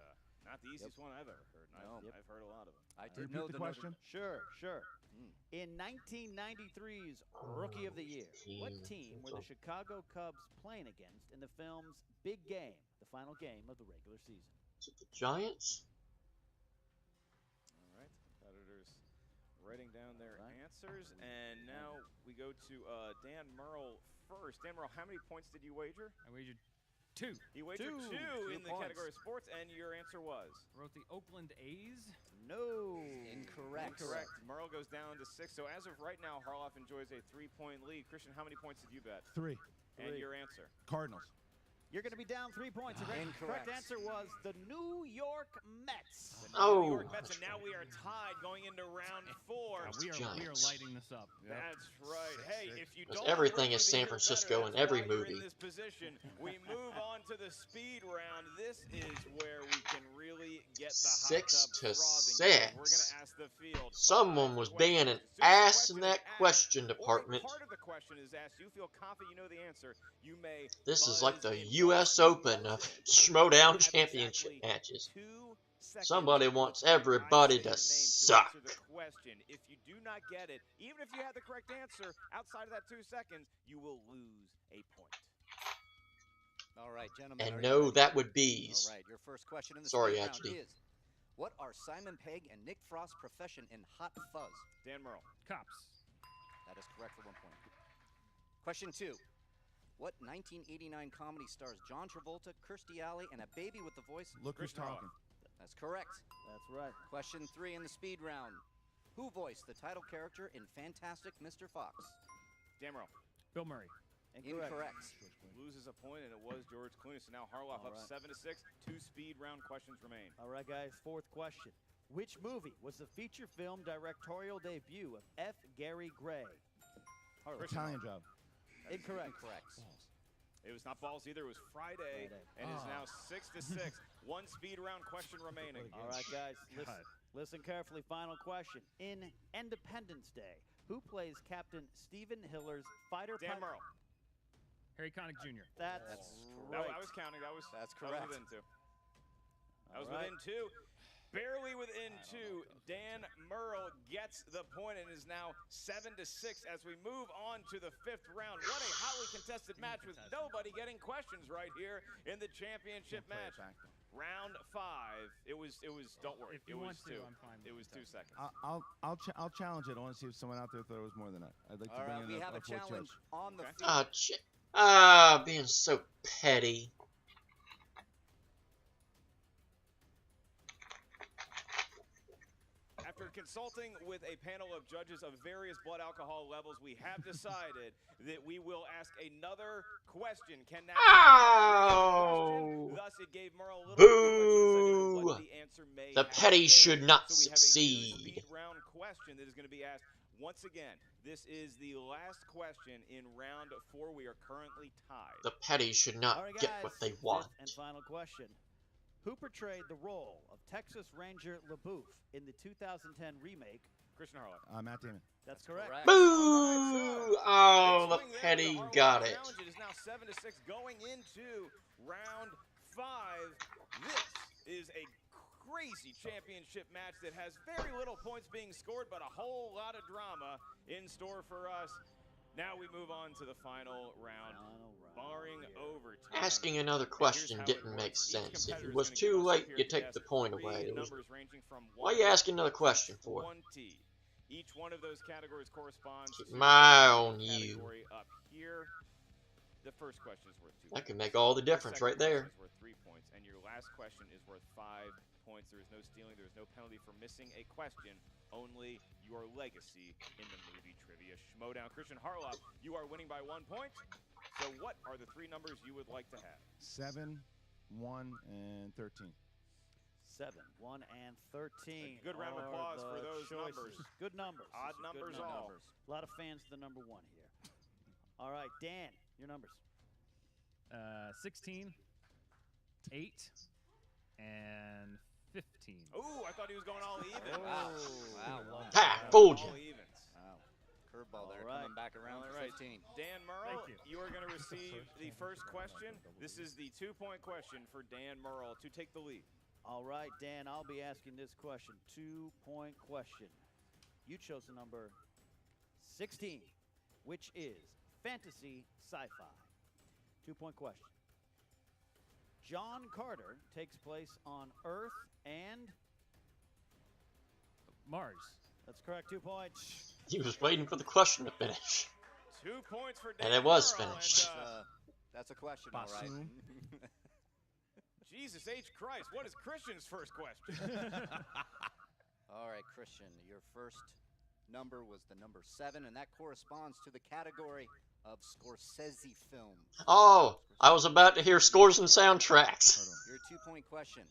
Speaker 4: not the easiest one I've ever heard. and
Speaker 6: No.
Speaker 4: I've heard a lot of them.
Speaker 6: I did
Speaker 3: Repeat
Speaker 6: know
Speaker 3: the
Speaker 6: Notre-
Speaker 3: question.
Speaker 5: Sure.
Speaker 6: Mm.
Speaker 5: In 1993's Rookie of the Year, what team were the Chicago Cubs playing against in the film's Big Game, the final game of the regular season?
Speaker 1: Is it the Giants?
Speaker 4: All right, competitors writing down their
Speaker 5: Right.
Speaker 4: answers, and now we go to Dan Murrell first. Dan Murrell, how many points did you wager?
Speaker 2: I wagered 2.
Speaker 4: He wagered
Speaker 5: Two.
Speaker 4: 2 in
Speaker 6: 2
Speaker 4: the
Speaker 6: points.
Speaker 4: category of sports, and your answer was?
Speaker 2: I wrote the Oakland A's.
Speaker 5: No.
Speaker 6: Incorrect.
Speaker 4: Correct. Murrell goes down to 6. So as of right now, Harloff enjoys a 3-point lead. Kristian, how many points did you bet?
Speaker 3: 3.
Speaker 4: And
Speaker 5: Three.
Speaker 4: your answer?
Speaker 3: Cardinals.
Speaker 5: You're going to be down 3 points. The correct
Speaker 6: Incorrect.
Speaker 5: answer was the New York Mets.
Speaker 4: The New
Speaker 1: Oh.
Speaker 4: York Mets, and now we are tied going into round 4.
Speaker 2: Yeah, we are
Speaker 1: Giants.
Speaker 2: lighting this up.
Speaker 4: That's right. Hey, if you
Speaker 1: Because
Speaker 4: don't
Speaker 1: everything
Speaker 4: want
Speaker 1: is
Speaker 4: to
Speaker 1: San
Speaker 4: hear
Speaker 1: Francisco
Speaker 4: better,
Speaker 1: in
Speaker 4: that's
Speaker 1: every
Speaker 4: why you're
Speaker 1: movie.
Speaker 4: In this position, we move on to the speed round. This is where we can really get the hot
Speaker 1: 6
Speaker 4: tub
Speaker 1: to
Speaker 4: frothing.
Speaker 1: 6.
Speaker 4: We're going to ask the field.
Speaker 1: Someone
Speaker 4: 5
Speaker 1: was
Speaker 4: questions.
Speaker 1: being an
Speaker 4: As soon as the
Speaker 1: ass in
Speaker 4: question
Speaker 1: that
Speaker 4: is asked,
Speaker 1: question
Speaker 4: or
Speaker 1: department.
Speaker 4: part of the question is asked, you feel confident you know the answer, you may
Speaker 1: This is like
Speaker 4: buzz
Speaker 1: the
Speaker 4: in.
Speaker 1: U.S.
Speaker 4: Once you
Speaker 1: Open
Speaker 4: buzz
Speaker 1: of
Speaker 4: in,
Speaker 1: Schmoedown
Speaker 4: you have
Speaker 1: Championship
Speaker 4: exactly
Speaker 1: matches.
Speaker 4: 2 seconds
Speaker 1: Somebody wants
Speaker 4: before I
Speaker 1: everybody
Speaker 4: say
Speaker 1: to
Speaker 4: your name
Speaker 1: suck.
Speaker 4: answer the question. If you do not get it, even if you had the correct answer, outside of that 2 seconds, you will lose a point.
Speaker 6: All right, gentlemen.
Speaker 1: And
Speaker 6: are you
Speaker 1: no,
Speaker 6: ready?
Speaker 1: that would be's.
Speaker 6: All right, your first question in the
Speaker 1: Sorry,
Speaker 6: speed round
Speaker 1: actually.
Speaker 6: is, what are Simon Pegg and Nick Frost's profession in Hot Fuzz?
Speaker 4: Dan Murrell.
Speaker 2: Cops.
Speaker 6: That is correct for 1 point. Question 2. What 1989 comedy stars John Travolta, Kirstie Alley, and a baby with the voice?
Speaker 3: Look who's
Speaker 4: Kristian Harloff.
Speaker 3: talking.
Speaker 6: That's correct.
Speaker 5: That's right.
Speaker 6: Question 3 in the speed round. Who voiced the title character in Fantastic Mr. Fox?
Speaker 4: Dan Murrell.
Speaker 2: Bill Murray.
Speaker 6: Incorrect.
Speaker 4: Loses a point, and it was George Clooney. So now Harloff
Speaker 5: All
Speaker 4: up
Speaker 5: right.
Speaker 4: 7 to 6. 2 speed round questions remain.
Speaker 5: All right, guys. 4th question. Which movie was the feature film directorial debut of F. Gary Gray? Harloff.
Speaker 3: Italian Job.
Speaker 5: Incorrect.
Speaker 6: Incorrect.
Speaker 4: It was not balls either. It was Friday, and is now 6 to 6. 1 speed round question remaining.
Speaker 5: All right, guys. Listen,
Speaker 2: God.
Speaker 5: listen carefully. Final question. In Independence Day, who plays Captain Stephen Hiller's fighter
Speaker 4: Dan
Speaker 5: pilot?
Speaker 4: Murrell.
Speaker 2: Harry Connick Jr.
Speaker 5: That's
Speaker 4: That,
Speaker 5: right.
Speaker 4: I was counting. That was
Speaker 6: That's
Speaker 4: That
Speaker 6: correct.
Speaker 4: was within 2. That was
Speaker 5: All right.
Speaker 4: within 2. Barely within 2. Dan Murrell gets the point and is now 7 to 6 as we move on to the 5th round. What a hotly contested match with nobody getting questions right here in the championship
Speaker 3: Can't play it
Speaker 4: match.
Speaker 3: back, though.
Speaker 4: Round 5. It was. Don't worry.
Speaker 2: If
Speaker 4: It
Speaker 2: you
Speaker 4: was
Speaker 2: want to,
Speaker 4: 2.
Speaker 2: I'm fine with
Speaker 4: It was 2
Speaker 2: that.
Speaker 4: seconds.
Speaker 3: I'll challenge it. I want to see if someone out there thought it was more than that. I'd like to
Speaker 6: All
Speaker 3: bring
Speaker 6: right,
Speaker 3: in
Speaker 6: we have a
Speaker 3: fourth
Speaker 6: challenge
Speaker 3: judge.
Speaker 6: on the
Speaker 4: Okay.
Speaker 6: field.
Speaker 1: Being so petty.
Speaker 4: After consulting with a panel of judges of various blood alcohol levels, we have decided that we will ask another question. Can that
Speaker 1: Ow!
Speaker 4: question? Thus, it gave Murrell a little bit too much insight into what
Speaker 1: Boo!
Speaker 4: the answer may
Speaker 1: The
Speaker 4: have
Speaker 1: petty
Speaker 4: been.
Speaker 1: should not
Speaker 4: So we have a
Speaker 1: succeed.
Speaker 4: new speed round question that is going to be asked once again. This is the last question in round 4. We are currently tied.
Speaker 1: The petty should not
Speaker 5: All right,
Speaker 1: get
Speaker 5: guys.
Speaker 1: what they
Speaker 5: 5th
Speaker 1: want.
Speaker 5: and final question. Who portrayed the role of Texas Ranger LaBouffe in the 2010 remake?
Speaker 4: Kristian Harloff.
Speaker 3: Matt Damon.
Speaker 5: That's correct.
Speaker 6: Correct.
Speaker 1: Boo!
Speaker 4: Big
Speaker 1: Oh, the
Speaker 4: swing there
Speaker 1: petty
Speaker 4: for the
Speaker 1: got
Speaker 4: Harloff
Speaker 1: it.
Speaker 4: challenge. It is now 7 to 6 going into round 5. This is a crazy championship match that has very little points being scored, but a whole lot of drama in store for us. Now we move on to the final round. Barring overtime.
Speaker 1: Asking another question didn't make sense. If it was too late, you take the point away. Why are you asking another question for?
Speaker 4: Each one of those categories corresponds
Speaker 1: Keep
Speaker 4: to
Speaker 1: my eye
Speaker 4: the
Speaker 1: on you.
Speaker 4: category up here. The first question is worth 2
Speaker 1: That
Speaker 4: points.
Speaker 1: could make all the
Speaker 4: Your
Speaker 1: difference
Speaker 4: second
Speaker 1: right there.
Speaker 4: question is worth 3 points, and your last question is worth 5 points. There is no stealing. There is no penalty for missing a question. Only your legacy in the movie trivia Schmoedown. Kristian Harloff, you are winning by 1 point. So what are the 3 numbers you would like to have?
Speaker 3: 7, 1, and 13.
Speaker 5: 7, 1, and 13.
Speaker 4: A good round of applause for those numbers.
Speaker 5: Good numbers.
Speaker 4: Odd
Speaker 5: This is
Speaker 4: numbers
Speaker 5: good
Speaker 4: all.
Speaker 5: A lot of fans of the number 1 here. All right, Dan, your numbers.
Speaker 2: 16, 8, and 15.
Speaker 4: Ooh, I thought he was going all even.
Speaker 6: Wow.
Speaker 1: Ha! Fooled you.
Speaker 4: All evens.
Speaker 6: Wow. Curveball there,
Speaker 5: All right.
Speaker 6: coming back around
Speaker 4: All
Speaker 6: for
Speaker 4: right.
Speaker 6: 15.
Speaker 4: Dan Murrell,
Speaker 2: Thank
Speaker 4: you are going to receive the first question. This is the 2-point question for Dan Murrell to take the lead.
Speaker 5: All right, Dan, I'll be asking this question. 2-point question. You chose the number 16, which is fantasy sci-fi. 2-point question. John Carter takes place on Earth and
Speaker 2: Mars.
Speaker 5: that's correct. 2 points.
Speaker 1: He was waiting for the question to finish.
Speaker 4: 2 points for Dan
Speaker 1: And it was
Speaker 4: Murrell,
Speaker 1: finished.
Speaker 4: and,
Speaker 6: That's a question, all right.
Speaker 3: Bassoon.
Speaker 4: Jesus H. Christ, what is Christian's first question?
Speaker 6: All right, Kristian, your first number was the number 7, and that corresponds to the category of Scorsese film.
Speaker 1: Oh, I was about to hear scores and soundtracks.
Speaker 6: Your 2-point question.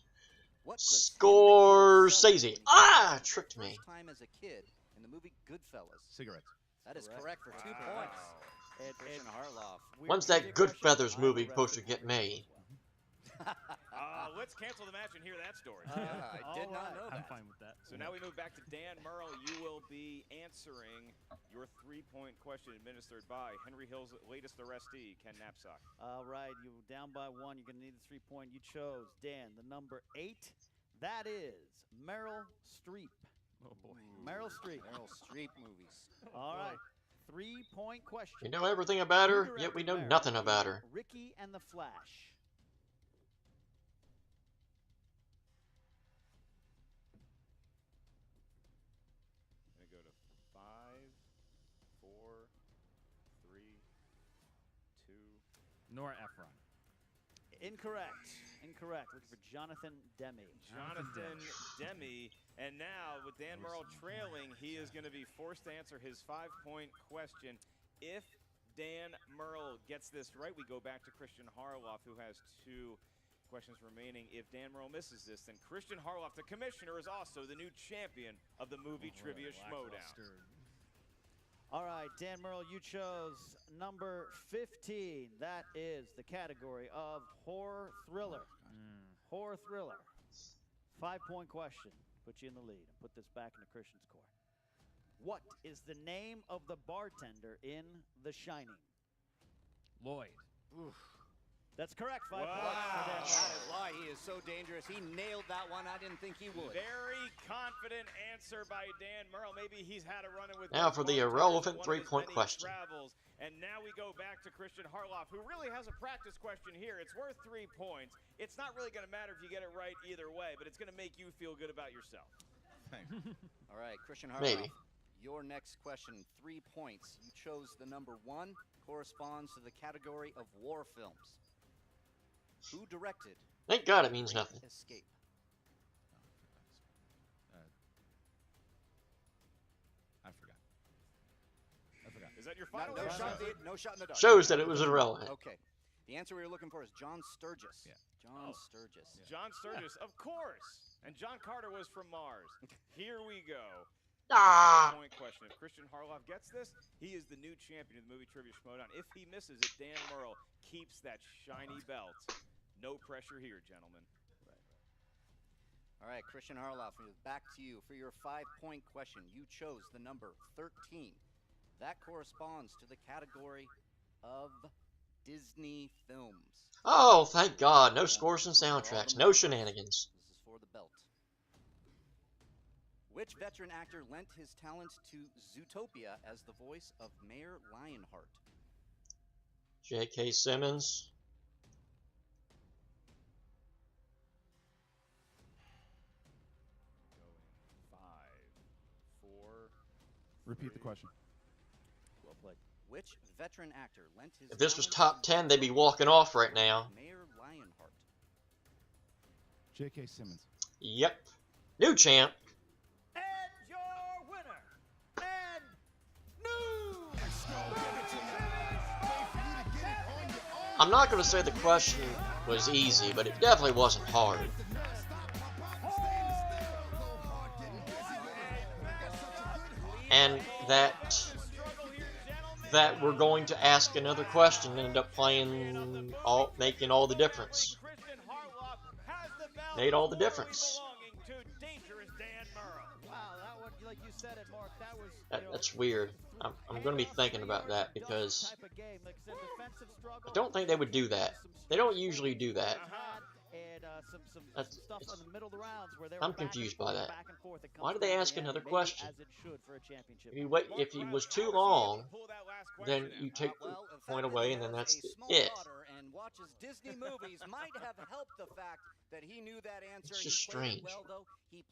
Speaker 6: What was Henry Hill's
Speaker 1: Scorsese.
Speaker 6: selling
Speaker 1: Ah,
Speaker 6: when he
Speaker 1: tricked
Speaker 6: was
Speaker 1: me.
Speaker 6: First time as a kid in the movie Goodfellas.
Speaker 3: Cigarettes.
Speaker 6: That is
Speaker 5: Correct.
Speaker 6: correct for 2
Speaker 4: Wow.
Speaker 6: points. Kristian Harloff.
Speaker 5: Weird
Speaker 1: When's
Speaker 5: trivia
Speaker 1: that
Speaker 5: question?
Speaker 1: Goodfeathers
Speaker 5: I'm
Speaker 1: movie
Speaker 5: arrested
Speaker 1: supposed to
Speaker 5: for
Speaker 1: get
Speaker 5: it.
Speaker 1: made?
Speaker 4: Let's cancel the match and hear that story.
Speaker 6: Yeah, I did
Speaker 5: all
Speaker 6: not
Speaker 5: right.
Speaker 6: know
Speaker 2: I'm
Speaker 6: that.
Speaker 2: fine with that.
Speaker 4: So now we move back to Dan Murrell. You will be answering your 3-point question administered by Henry Hill's latest arrestee, Ken Knapsack.
Speaker 5: All right, you were down by 1. You're going to need the 3-point. You chose, Dan, the number 8. That is Meryl Streep.
Speaker 2: Oh boy.
Speaker 5: Meryl Streep.
Speaker 6: Meryl Streep movies.
Speaker 5: All right, 3-point question.
Speaker 1: We know everything about
Speaker 5: Who
Speaker 1: her, yet we know
Speaker 5: directed
Speaker 1: nothing
Speaker 5: Meryl
Speaker 1: about
Speaker 5: in
Speaker 1: her.
Speaker 5: Ricky and the Flash.
Speaker 4: I'm going to go to 5, 4, 3, 2.
Speaker 2: Nora Ephron.
Speaker 5: Incorrect. Incorrect. Looking for Jonathan Demme.
Speaker 4: Jonathan Demme. And now, with Dan Murrell trailing, he is going to be forced to answer his 5-point question. If Dan Murrell gets this right, we go back to Kristian Harloff, who has 2 questions remaining. If Dan Murrell misses this, then Kristian Harloff, the commissioner, is also the new champion of the movie trivia Schmoedown.
Speaker 5: All right, Dan Murrell, you chose number 15. That is the category of horror thriller. Horror thriller. 5-point question. Put you in the lead. Put this back into Christian's court. What is the name of the bartender in The Shining?
Speaker 2: Lloyd.
Speaker 6: Oof.
Speaker 5: That's correct. 5
Speaker 4: Wow.
Speaker 5: points for Dan
Speaker 6: That
Speaker 5: Murrell.
Speaker 6: is why he is so dangerous. He nailed that one. I didn't think he would.
Speaker 4: Very confident answer by Dan Murrell. Maybe he's had a run-in with
Speaker 1: Now for the
Speaker 4: bartenders
Speaker 1: irrelevant
Speaker 4: in one of his
Speaker 1: 3-point
Speaker 4: many
Speaker 1: question.
Speaker 4: travels. And now we go back to Kristian Harloff, who really has a practice question here. It's worth 3 points. It's not really going to matter if you get it right either way, but it's going to make you feel good about yourself.
Speaker 3: Thanks.
Speaker 6: All right, Kristian Harloff.
Speaker 1: Maybe.
Speaker 6: Your next question, 3 points. You chose the number 1, corresponds to the category of war films. Who directed
Speaker 1: Thank God it means
Speaker 6: Great
Speaker 1: nothing.
Speaker 6: Escape?
Speaker 3: I forgot.
Speaker 4: Is that your
Speaker 6: No,
Speaker 4: final
Speaker 6: no
Speaker 4: answer?
Speaker 6: shot in the dark.
Speaker 1: Shows that it was irrelevant.
Speaker 6: Okay. The answer we were looking for is John Sturgis.
Speaker 3: Yeah.
Speaker 6: John Sturgis.
Speaker 4: John Sturgis, of course. And John Carter was from Mars. Here we go.
Speaker 1: Ah!
Speaker 4: 5-point question. If Kristian Harloff gets this, he is the new champion of the movie trivia Schmoedown. If he misses it, Dan Murrell keeps that shiny belt. No pressure here, gentlemen.
Speaker 6: All right, Kristian Harloff, back to you for your 5-point question. You chose the number 13. That corresponds to the category of Disney films.
Speaker 1: Oh, thank God. No scores and soundtracks. No shenanigans.
Speaker 6: This is for the belt. Which veteran actor lent his talents to Zootopia as the voice of Mayor Lionheart?
Speaker 1: J.K. Simmons.
Speaker 3: Repeat the question.
Speaker 6: Well played. Which veteran actor lent his
Speaker 1: If this was
Speaker 6: talents
Speaker 1: top 10, they'd be walking off right now.
Speaker 6: Mayor Lionheart?
Speaker 3: J.K. Simmons.
Speaker 1: Yep. New champ.
Speaker 5: And your winner, and new
Speaker 1: I'm not going to say the question was easy, but it definitely wasn't hard. And that we're going to ask another question ended up making all the difference. Made all the difference.
Speaker 5: Wow, that one, like you said it, Mark, that was.
Speaker 1: That's weird. I'm going to be thinking about that because
Speaker 5: type of game. Like I said, defensive struggle.
Speaker 1: I don't think they would do that. They don't usually do that.
Speaker 5: And some stuff in the middle of the rounds where they were
Speaker 1: I'm confused by that. Why did they ask another question?
Speaker 5: As it should for a championship.
Speaker 1: If he was too long, then you take the point away, and then that's it.
Speaker 6: And watches Disney movies might have helped the fact that he knew that answer.
Speaker 1: It's just strange.
Speaker 6: Well, though, he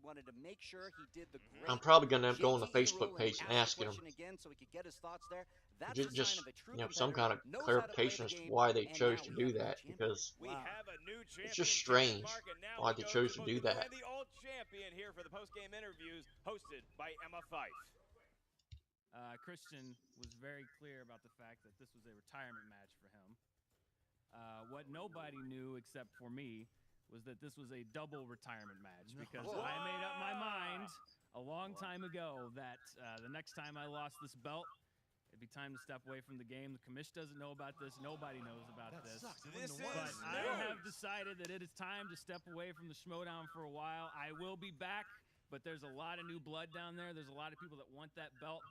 Speaker 6: wanted to make sure he did the great
Speaker 1: I'm probably gonna go on the
Speaker 6: JTH
Speaker 1: Facebook
Speaker 6: rule
Speaker 1: page and ask him
Speaker 6: again so he could get his thoughts there. That's
Speaker 1: just
Speaker 6: a sign of a true
Speaker 1: some kind of
Speaker 6: competitor, knows how to play
Speaker 1: clarification
Speaker 6: the
Speaker 1: as to
Speaker 6: game,
Speaker 1: why they
Speaker 6: and
Speaker 1: chose
Speaker 6: now
Speaker 1: to
Speaker 6: we
Speaker 1: do
Speaker 6: have a
Speaker 1: that,
Speaker 6: champion.
Speaker 1: because
Speaker 4: We have a new
Speaker 1: it's just
Speaker 4: champion,
Speaker 1: strange
Speaker 4: Mark, and now
Speaker 1: why
Speaker 4: we
Speaker 1: they
Speaker 4: go
Speaker 1: chose to
Speaker 4: both
Speaker 1: do
Speaker 4: the new
Speaker 1: that.
Speaker 4: and the old champion here for the post-game interviews hosted by Emma Fife.
Speaker 2: Kristian was very clear about the fact that this was a retirement match for him. What nobody knew except for me was that this was a double retirement match, because I made up my mind a long time ago that the next time I lost this belt, it'd be time to step away from the game. The Commish doesn't know about this. Nobody knows about this. But I have decided that it is time to step away from the Schmoedown for a while. I will be back, but there's a lot of new blood down there. There's a lot of people that want that belt.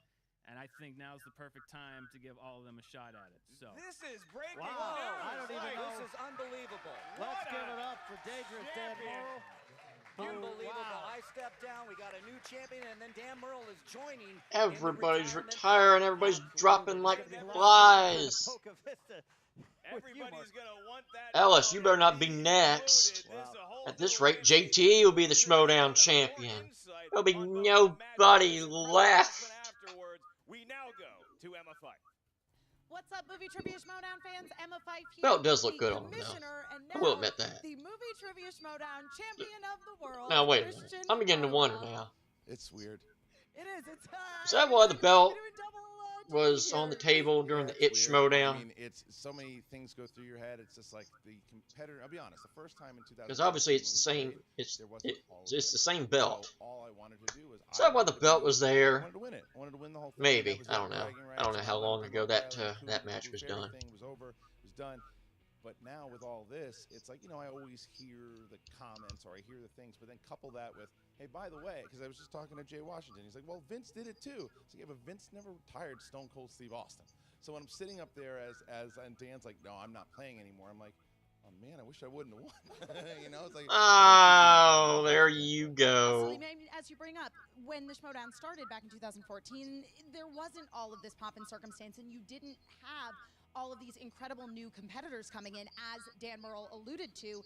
Speaker 2: And I think now's the perfect time to give all of them a shot at it. So
Speaker 4: This is breaking
Speaker 5: Wow,
Speaker 4: news.
Speaker 5: I don't even know.
Speaker 6: This is unbelievable.
Speaker 5: Let's give it up for Dangerous Dan Murrell.
Speaker 6: Unbelievable.
Speaker 5: Wow.
Speaker 6: I stepped down. We got a new champion, and then Dan Murrell is joining.
Speaker 1: Everybody's
Speaker 6: in the retirement.
Speaker 1: retiring. Everybody's dropping like flies.
Speaker 5: Poca Vista.
Speaker 4: Everybody's going to want that.
Speaker 1: Ellis, you better not be next. At this rate, JT will be the Schmoedown champion. There'll be nobody left.
Speaker 4: Afterwards, we now go to Emma Fife.
Speaker 7: What's up, Movie Trivia Schmoedown fans? Emma Fife here.
Speaker 1: Belt does look
Speaker 7: the
Speaker 1: good on him, though.
Speaker 7: Commissioner, and
Speaker 1: I will
Speaker 7: now
Speaker 1: admit that.
Speaker 7: The Movie Trivia Schmoedown champion of the world.
Speaker 1: Now wait a minute.
Speaker 7: Kristian
Speaker 1: I'm beginning to wonder
Speaker 7: Harloff.
Speaker 1: now.
Speaker 3: It's weird.
Speaker 7: It is. It's
Speaker 1: Is that why the belt
Speaker 7: we're doing double,
Speaker 1: was
Speaker 7: duty
Speaker 1: on the
Speaker 7: here.
Speaker 1: table during the
Speaker 3: It's
Speaker 1: It
Speaker 3: weird.
Speaker 1: Schmoedown?
Speaker 3: I mean, it's so many things go through your head. It's just like the competitor. I'll be honest. The first time in 2000.
Speaker 1: Because obviously it's the same. It's the same belt.
Speaker 3: So all I wanted to do was.
Speaker 1: Is that why the belt was
Speaker 3: I
Speaker 1: there?
Speaker 3: wanted to win it. I wanted to win the whole thing.
Speaker 1: Maybe.
Speaker 3: That was
Speaker 1: I don't
Speaker 3: it,
Speaker 1: know.
Speaker 3: bragging
Speaker 1: I don't know
Speaker 3: rights.
Speaker 1: how
Speaker 3: I
Speaker 1: long
Speaker 3: wanted to
Speaker 1: ago
Speaker 3: go
Speaker 1: that
Speaker 3: out,
Speaker 1: that match was done.
Speaker 3: Everything was over. It was done. But now with all this, it's like, I always hear the comments or I hear the things, but then couple that with, hey, by the way, because I was just talking to Jay Washington. He's like, well, Vince did it too. So yeah, but Vince never retired Stone Cold Steve Austin. So when I'm sitting up there and Dan's like, no, I'm not playing anymore. I'm like, oh man, I wish I wouldn't have won. It's like,
Speaker 1: Oh, there you go.
Speaker 7: Absolutely. I mean, as you bring up, when the Schmoedown started back in 2014, there wasn't all of this pomp and circumstance, and you didn't have all of these incredible new competitors coming in, as Dan Murrell alluded to,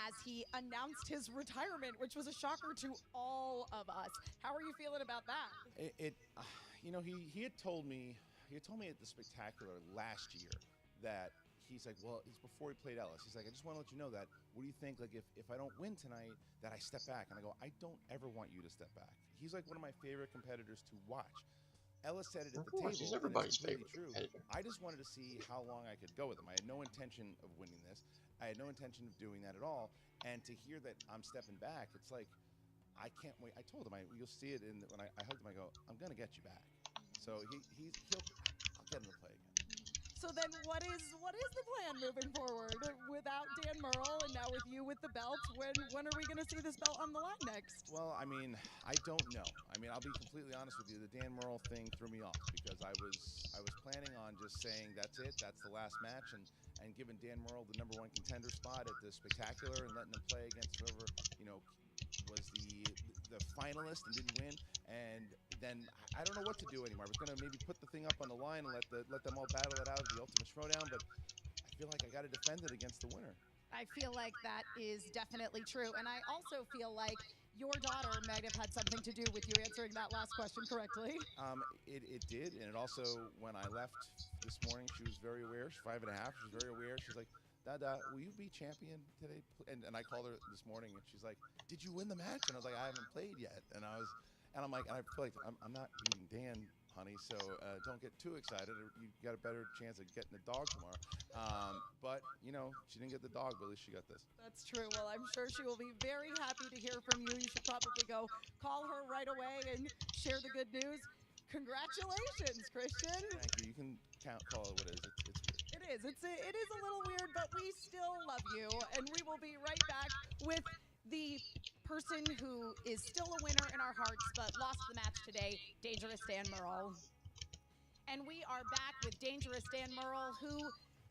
Speaker 7: as he announced his retirement, which was a shocker to all of us. How are you feeling about that?
Speaker 3: He had told me at the Spectacular last year that he's like, well, it's before he played Ellis. He's like, I just want to let you know that, what do you think, like, if I don't win tonight, that I step back? And I go, I don't ever want you to step back. He's like one of my favorite competitors to watch. Ellis said it at the table.
Speaker 1: He's everybody's
Speaker 3: and it's
Speaker 1: favorite
Speaker 3: true.
Speaker 1: competitor.
Speaker 3: I just wanted to see how long I could go with him. I had no intention of winning this. I had no intention of doing that at all. And to hear that I'm stepping back, it's like, I can't wait. I told him, you'll see it when I hugged him. I go, I'm gonna get you back. So I'll get him to play again.
Speaker 7: So then what is the plan moving forward without Dan Murrell and now with you with the belt? When are we going to see this belt on the line next?
Speaker 3: Well, I mean, I don't know. I mean, I'll be completely honest with you. The Dan Murrell thing threw me off because I was planning on just saying that's it, that's the last match, and giving Dan Murrell the #1 contender spot at the Spectacular and letting him play against whoever was the finalist and didn't win. And then I don't know what to do anymore. I was going to maybe put the thing up on the line and let them all battle it out at the Ultimate Schmoedown, but I feel like I got to defend it against the winner.
Speaker 7: I feel like that is definitely true. And I also feel like your daughter might have had something to do with you answering that last question correctly.
Speaker 3: It did, and it also, when I left this morning, she was very aware. She's 5 and a half. She's very aware. She's like, Dada, will you be champion today? And I called her this morning, and she's like, did you win the match? And I was like, I haven't played yet. And I'm like, I feel like I'm not beating Dan, honey, so don't get too excited. You got a better chance of getting the dog tomorrow. But, you know, she didn't get the dog, but at least she got this.
Speaker 7: That's true. Well, I'm sure she will be very happy to hear from you. You should probably go call her right away and share the good news. Congratulations, Kristian.
Speaker 3: Thank you. You can call it what it is. It's weird.
Speaker 7: It is a little weird, but we still love you. And we will be right back with the person who is still a winner in our hearts, but lost the match today, Dangerous Dan Murrell. And we are back with Dangerous Dan Murrell, who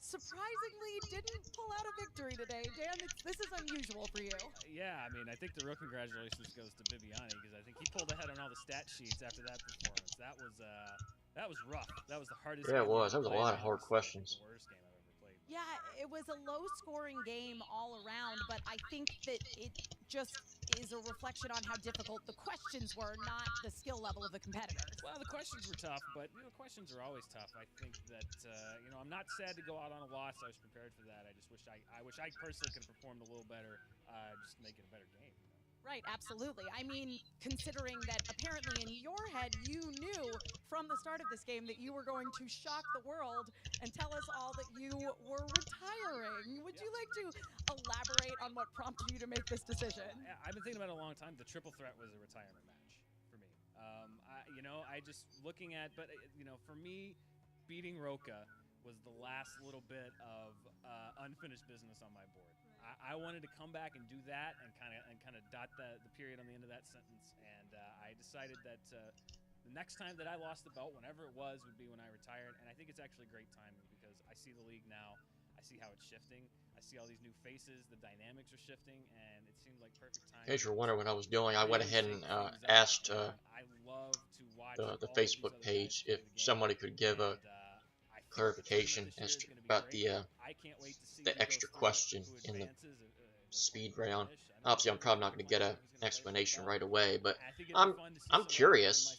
Speaker 7: surprisingly didn't pull out a victory today. Dan, this is unusual for you.
Speaker 2: Yeah, I mean, I think the real congratulations goes to Bibiani, because I think he pulled ahead on all the stat sheets after that performance. That was rough. That was the hardest.
Speaker 1: Yeah, it was. That was a lot of hard questions.
Speaker 2: The worst game I've ever played.
Speaker 7: Yeah, it was a low-scoring game all around, but I think that it just is a reflection on how difficult the questions were, not the skill level of the competitors.
Speaker 2: Well, the questions were tough, but you know, questions are always tough. I think that you know, I'm not sad to go out on a loss. I was prepared for that. I just wish I personally could have performed a little better, just to make it a better game.
Speaker 7: Right, absolutely. I mean, considering that apparently in your head you knew from the start of this game that you were going to shock the world and tell us all that you were retiring. Would you like to elaborate on what prompted you to make this decision?
Speaker 2: I've been thinking about it a long time. The triple threat was a retirement match for me. You know, I just looking at, but you know, for me, beating Roca was the last little bit of unfinished business on my board. I wanted to come back and do that and kind of dot the period on the end of that sentence. And I decided that the next time that I lost the belt, whenever it was, would be when I retired. And I think it's actually great timing because I see the league now. I see how it's shifting. I see all these new faces. The dynamics are shifting, and it seemed like perfect time.
Speaker 1: In case you're wondering what I was doing, I went ahead and asked the Facebook page if somebody could give a clarification as to about the extra question in the speed round. Obviously, I'm probably not going to get an explanation right away, but I'm curious.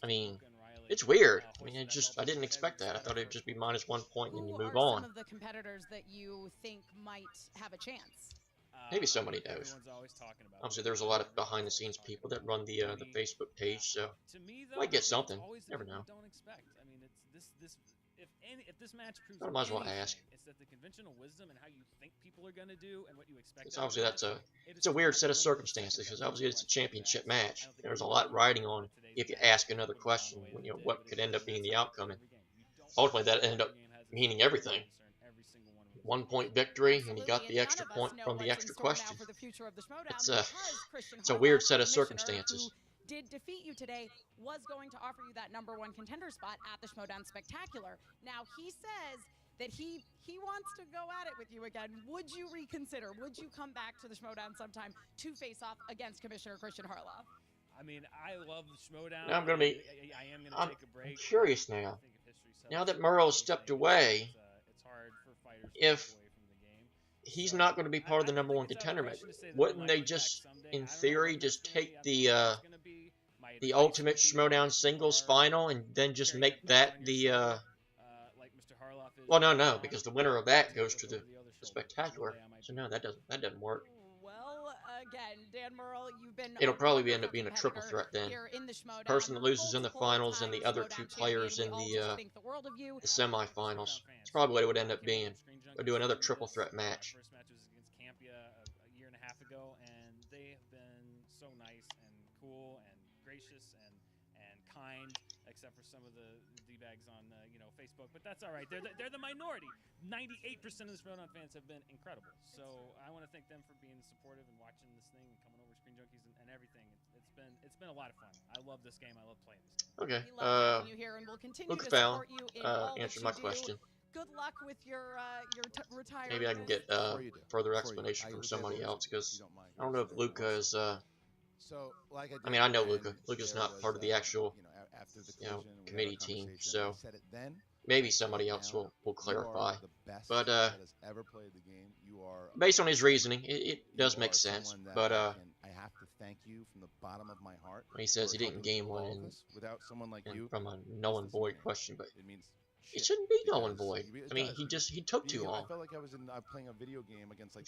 Speaker 1: I mean, it's weird. I mean, I didn't expect that. I thought it'd just be -1 point and then you move on.
Speaker 7: Who are some of the competitors that you think might have a chance?
Speaker 1: Maybe somebody knows. Obviously, there's a lot of behind-the-scenes people that run the Facebook page, so might get something. Never know.
Speaker 2: I mean, it's if this match proves
Speaker 1: I might as well ask.
Speaker 2: It's that the conventional wisdom and how you think people are going to do and what you expect.
Speaker 1: It's obviously it's a weird set of circumstances because obviously it's a championship match. There's a lot riding on if you ask another question. You know what could end up being the outcome, and ultimately that ended up meaning everything. 1 point victory, and you got the extra point from the extra question. It's a weird set of circumstances.
Speaker 7: Did defeat you today, was going to offer you that #1 contender spot at the Schmoedown Spectacular. Now, he says that he wants to go at it with you again. Would you reconsider? Would you come back to the Schmoedown sometime to face off against Commissioner Kristian Harloff?
Speaker 2: I mean, I love the Schmoedown.
Speaker 1: Now I'm going to be...
Speaker 2: I am going to take a break.
Speaker 1: I'm curious now. Now that Murrell stepped away,
Speaker 2: it's hard for fighters
Speaker 1: if
Speaker 2: away from the game.
Speaker 1: he's not going to be part of the #1 contender match, wouldn't they just, in theory, just take the Ultimate Schmoedown Singles Final and then just make that the well, no, because the winner of that goes to the Spectacular. So no, that doesn't work.
Speaker 7: Well, again, Dan Murrell, you've been...
Speaker 1: It'll probably end up being a triple threat then. The person that loses in the finals and the other 2 players in the semifinals. That's probably what it would end up being. We'll do another triple threat match.
Speaker 2: First match was against Campia a year and a half ago, and they have been so nice and cool and gracious and kind, except for some of the D-bags on Facebook. But that's all right. They're the minority. 98% of the Schmoedown fans have been incredible. So I want to thank them for being supportive and watching this thing and coming over to Screen Junkies and everything. It's been a lot of fun. I love this game. I love playing this game.
Speaker 1: Okay.
Speaker 7: Luke
Speaker 1: Fowl answered my question.
Speaker 7: Good luck with your retirement.
Speaker 1: Maybe I can get further explanation from somebody else, because I don't know if Luca is. I mean, I know Luca. Luca's not part of the actual, committee team, so maybe somebody else will clarify. But based on his reasoning, it does make sense. But
Speaker 3: thank you from the bottom of my heart.
Speaker 1: He says he didn't game one
Speaker 3: without someone like you
Speaker 1: from a null and void question, but
Speaker 3: it means
Speaker 1: it shouldn't be null and void. I mean, he took too long.
Speaker 3: I felt like I was playing a video game against like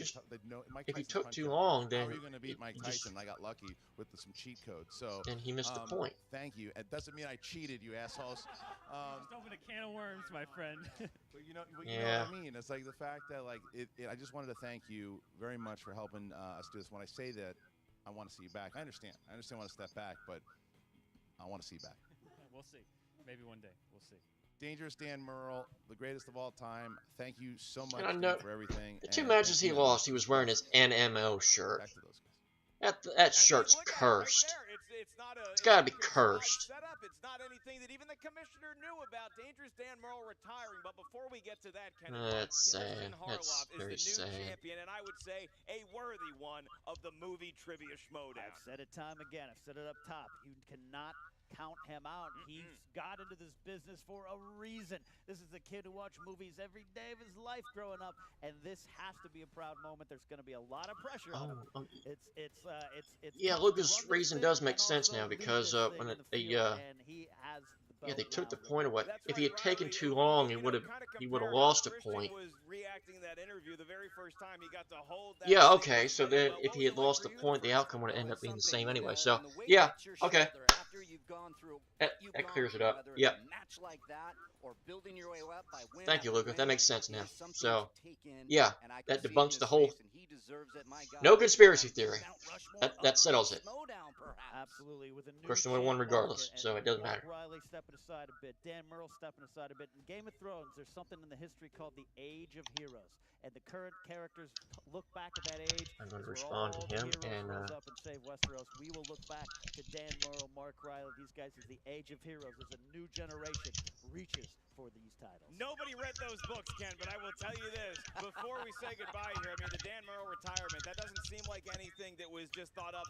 Speaker 3: Mike
Speaker 1: if he
Speaker 3: Tyson
Speaker 1: took too long, then
Speaker 3: how are you going to beat Mike Tyson? I got lucky with some cheat codes. So
Speaker 1: then he missed the point.
Speaker 3: Thank you. It doesn't mean I cheated, you assholes.
Speaker 2: Just open a can of worms, my friend.
Speaker 3: But you know what I mean. It's like the fact that like I just wanted to thank you very much for helping us do this. When I say that, I want to see you back. I understand. I want to step back, but I want to see you back.
Speaker 2: We'll see. Maybe one day. We'll see.
Speaker 3: Dangerous Dan Murrell, the greatest of all time. Thank you so much for everything.
Speaker 1: The 2 matches he lost, he was wearing his NMO shirt. That shirt's cursed. It's gotta be cursed.
Speaker 4: It's not anything that even the commissioner knew about Dangerous Dan Murrell retiring. But before we get to that,
Speaker 1: that's sad. That's very sad.
Speaker 4: Champion, and I would say a worthy one of the movie trivia Schmoedown.
Speaker 5: I've said it time again. I've said it up top. You cannot count him out. He's got into this business for a reason. This is a kid who watched movies every day of his life growing up, and this has to be a proud moment. There's going to be a lot of pressure on him.
Speaker 1: Yeah, Lucas' reason does make sense now because when they took the point away. If he had taken too long, he would have lost a point. Yeah, okay. So then, if he had lost the point, the outcome would have ended up being the same anyway. So, yeah, okay. That clears it up. Yep. Thank you, Lucas. That makes sense now. So, yeah, that debunks the whole. No conspiracy theory. That settles it.
Speaker 5: Absolutely.
Speaker 1: Christian would have won regardless, so it doesn't matter.
Speaker 5: Riley stepping aside a bit. Dan Murrell stepping aside a bit. In Game of Thrones, there's something in the history called the Age of Heroes. And the current characters look back at that age.
Speaker 1: I'm going to respond to him and
Speaker 5: up and save Westeros. We will look back to Dan Murrell, Mark Riley. These guys is the Age of Heroes. As a new generation reaches for these titles.
Speaker 4: Nobody read those books, Ken, but I will tell you this. Before we say goodbye here, I mean, the Dan Murrell retirement, that doesn't seem like anything that was just thought up,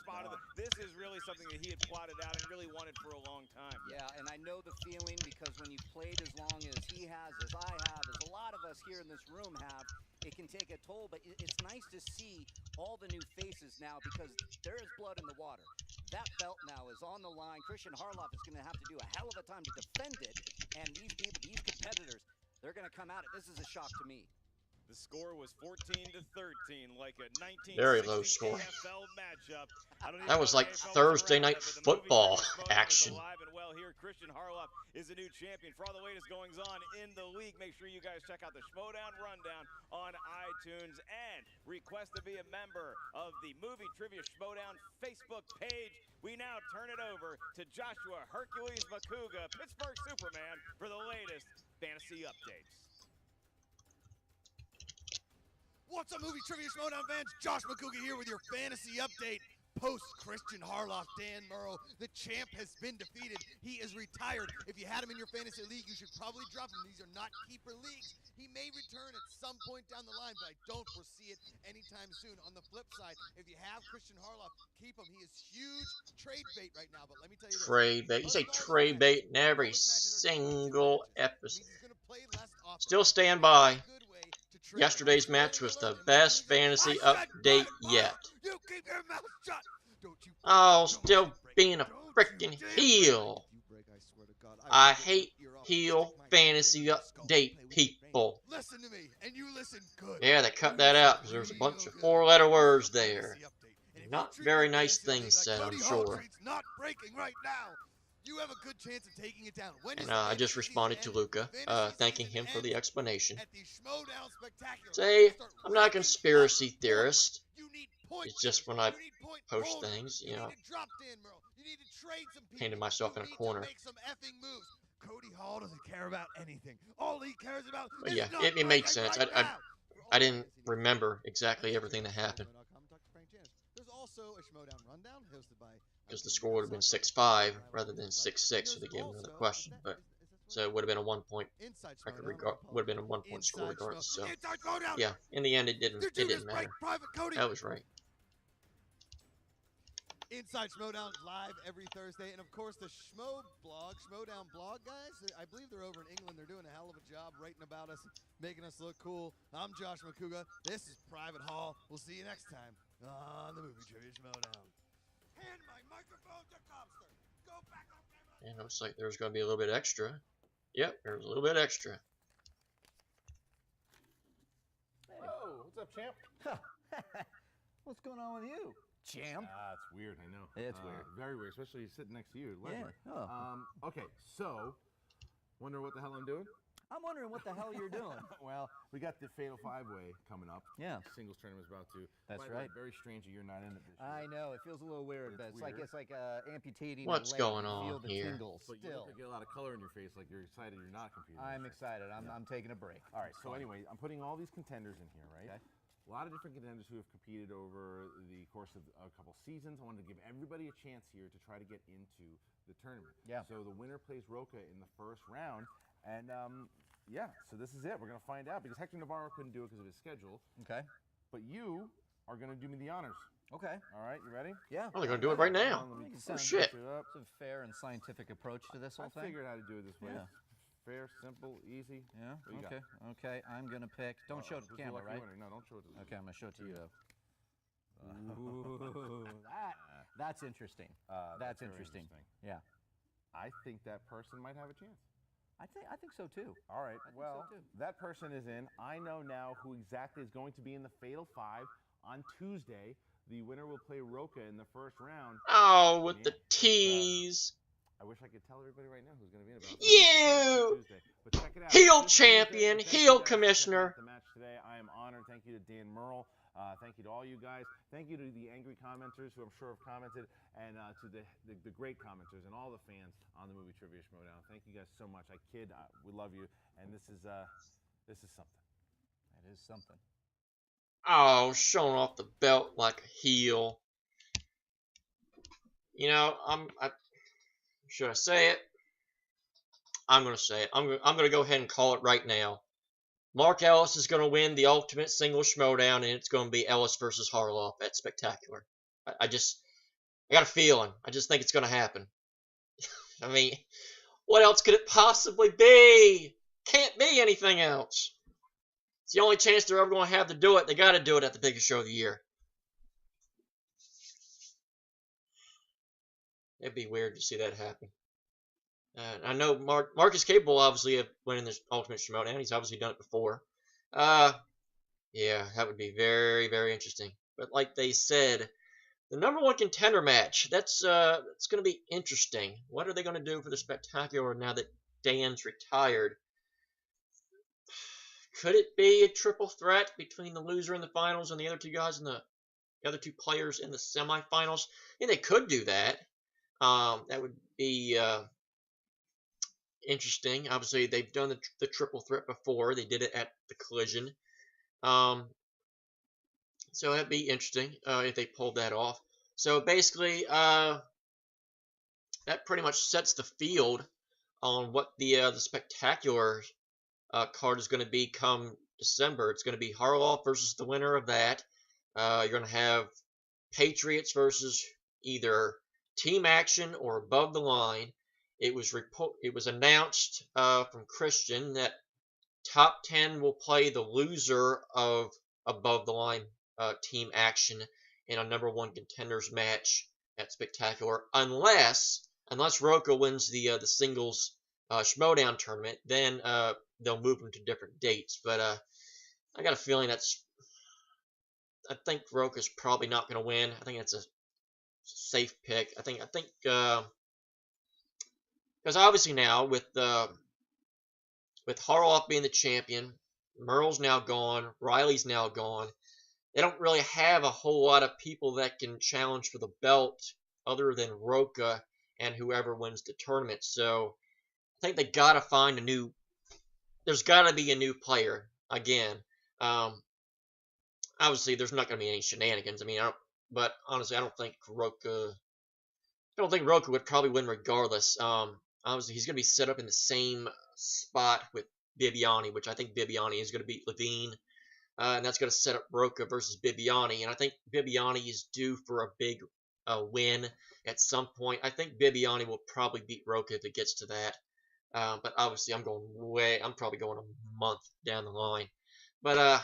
Speaker 4: spotted. This is really something that he had plotted out and really wanted for a long time.
Speaker 6: Yeah, and I know the feeling because when you've played as long as he has, as I have, as a lot of us here in this room have, it can take a toll, but it's nice to see all the new faces now because there is blood in the water. That belt now is on the line. Kristian Harloff is going to have to do a hell of a time to defend it, and these people, these competitors, they're going to come at it. This is a shock to me.
Speaker 4: The score was 14-13, like a 1960
Speaker 1: very low score.
Speaker 4: AFL matchup.
Speaker 1: That was like Thursday night football action.
Speaker 4: And well, here Kristian Harloff is the new champion. For all the latest goings on in the league, make sure you guys check out the Schmoedown Rundown on iTunes and request to be a member of the Movie Trivia Schmoedown Facebook page. We now turn it over to Joshua Hercules Makuga, Pittsburgh Superman, for the latest fantasy updates.
Speaker 3: What's up, Movie Trivia Schmoedown fans? Josh Makuga here with your fantasy update. Post Kristian Harloff, Dan Murrell, the champ has been defeated. He is retired. If you had him in your fantasy league, you should probably drop him. These are not keeper leagues. He may return at some point down the line, but I don't foresee it anytime soon. On the flip side, if you have Kristian Harloff, keep him. He is huge trade bait right now, but let me tell you this.
Speaker 1: Trade bait. You say trade bait in every single episode. Still stand by. Yesterday's match was the best fantasy update yet. Oh, still being a freaking heel. I hate heel fantasy update people.
Speaker 3: Listen to me, and you listen good.
Speaker 1: Yeah, they cut that out because there's a bunch of 4-letter words there. Not very nice things said, I'm sure.
Speaker 3: Not breaking right now. You have a good chance of taking it down.
Speaker 1: And I just responded to Luca, thanking him for the explanation. Say, I'm not a conspiracy theorist. It's just when I post things, you know, painted myself in a corner.
Speaker 3: Cody Hall doesn't care about anything. All he cares about
Speaker 1: but yeah, it made sense. I didn't remember exactly everything that happened.
Speaker 3: There's also a Schmoedown Rundown hosted by
Speaker 1: because the score would have been 6-5 rather than 6-6 for the game another question, but so it would have been a 1-point would have been a 1-point score regardless. So yeah, in the end it didn't matter. That was right.
Speaker 3: Inside Schmoedown live every Thursday, and of course the Schmoedown blog guys. I believe they're over in England. They're doing a hell of a job writing about us, making us look cool. I'm Josh Makuga. This is Private Hall. We'll see you next time on the Movie Trivia Schmoedown.
Speaker 1: And it looks like there's going to be a little bit extra. Yep, there's a little bit extra.
Speaker 3: Whoa, what's up, champ?
Speaker 5: What's going on with you, champ?
Speaker 3: It's weird, I know.
Speaker 5: It's weird.
Speaker 3: Very weird, especially sitting next to you.
Speaker 5: Yeah. Oh.
Speaker 3: Okay, so, wonder what the hell I'm doing?
Speaker 5: I'm wondering what the hell you're doing.
Speaker 3: Well, we got the Fatal 5-Way coming up.
Speaker 5: Yeah.
Speaker 3: Singles tournament's about to.
Speaker 5: That's
Speaker 3: By the way,
Speaker 5: right.
Speaker 3: Very strange that you're not in it this year.
Speaker 5: I know. It feels a little weird, but it's
Speaker 3: weird.
Speaker 5: like amputating.
Speaker 1: What's
Speaker 5: a leg.
Speaker 1: going
Speaker 5: You
Speaker 1: on
Speaker 5: feel the
Speaker 1: here?
Speaker 5: tingles
Speaker 3: But you
Speaker 5: still.
Speaker 3: look like you get a lot of color in your face, like you're excited you're not competing.
Speaker 5: I'm excited. I'm taking a break.
Speaker 3: All right, so anyway, I'm putting all these contenders in here, right?
Speaker 5: Okay.
Speaker 3: A lot of different contenders who have competed over the course of a couple seasons. I wanted to give everybody a chance here to try to get into the tournament.
Speaker 5: Yeah.
Speaker 3: So the winner plays Roca in the first round, and yeah, so this is it. We're going to find out because Hector Navarro couldn't do it because of his schedule.
Speaker 5: Okay.
Speaker 3: But you are going to do me the honors.
Speaker 5: Okay.
Speaker 3: All right, you ready?
Speaker 5: Yeah.
Speaker 1: Oh, they're going to do it right now.
Speaker 3: Let me
Speaker 5: It
Speaker 1: Oh,
Speaker 5: sounds
Speaker 1: shit.
Speaker 3: set you up.
Speaker 5: It's a fair and scientific approach to this whole
Speaker 3: I
Speaker 5: thing.
Speaker 3: figured out how to do it this way.
Speaker 5: Yeah.
Speaker 3: Fair, simple, easy.
Speaker 5: Yeah.
Speaker 3: What you got?
Speaker 5: Okay. Okay. I'm gonna pick. Don't show it to
Speaker 3: Who's
Speaker 5: the camera,
Speaker 3: lucky
Speaker 5: right?
Speaker 3: winner? No, don't show it to the
Speaker 5: Okay. I'm gonna show it to you though. Ooh, that's interesting. That's
Speaker 3: very
Speaker 5: interesting.
Speaker 3: interesting.
Speaker 5: Yeah.
Speaker 3: I think that person might have a chance.
Speaker 5: I think so too.
Speaker 3: All right,
Speaker 5: think
Speaker 3: well,
Speaker 5: so, too.
Speaker 3: that person is in. I know now who exactly is going to be in the Fatal 5 on Tuesday. The winner will play Roca in the first round.
Speaker 1: Oh, with the tease.
Speaker 3: I wish I could tell everybody right now who's going to be in it.
Speaker 1: You!
Speaker 3: Tuesday. But check it out.
Speaker 1: Heel
Speaker 3: This
Speaker 1: champion,
Speaker 3: Tuesday,
Speaker 1: heel
Speaker 3: thank you guys for checking
Speaker 1: commissioner.
Speaker 3: out the match today. I am honored. Thank you to Dan Murrell. Thank you to all you guys. Thank you to the angry commenters who I'm sure have commented, and to the great commenters and all the fans on the movie Trivia Schmoedown. Thank you guys so much. I kid, we love you, and this is something.
Speaker 5: That is something.
Speaker 1: Oh, showing off the belt like a heel. You know, should I say it? I'm going to say it. I'm going to go ahead and call it right now. Mark Ellis is going to win the Ultimate Singles Schmoedown, and it's going to be Ellis versus Harloff at Spectacular. I got a feeling. I just think it's going to happen. I mean, what else could it possibly be? Can't be anything else. It's the only chance they're ever going to have to do it. They got to do it at the biggest show of the year. It'd be weird to see that happen. I know Mark is capable, obviously, of winning this Ultimate Schmoedown. He's obviously done it before. Yeah, that would be very, very interesting. But like they said, the #1 contender match, that's going to be interesting. What are they going to do for the Spectacular now that Dan's retired? Could it be a triple threat between the loser in the finals and the other two guys in the other two players in the semifinals? Yeah, they could do that. That would be interesting. Obviously, they've done the triple threat before. They did it at the Collision. So that'd be interesting if they pulled that off. So basically, that pretty much sets the field on what the Spectacular card is going to be come December. It's going to be Harloff versus the winner of that. You're going to have Patriots versus either Team Action or Above the Line. It was announced from Kristian that top 10 will play the loser of Above the Line Team Action in a #1 contenders match at Spectacular, unless Roca wins the singles Schmoedown tournament. Then they'll move them to different dates. But I got a feeling I think Roca's probably not going to win. I think it's a safe pick. I think because obviously now with Harloff being the champion, Murrell's now gone, Riley's now gone. They don't really have a whole lot of people that can challenge for the belt other than Roca and whoever wins the tournament. So I think they got to find there's got to be a new player again. Obviously, there's not going to be any shenanigans. I mean, but honestly, I don't think Roca would probably win regardless. Obviously, he's going to be set up in the same spot with Bibbiani, which I think Bibbiani is going to beat Levine. And that's going to set up Roca versus Bibbiani. And I think Bibbiani is due for a big win at some point. I think Bibbiani will probably beat Roca if it gets to that. But obviously, I'm probably going a month down the line. But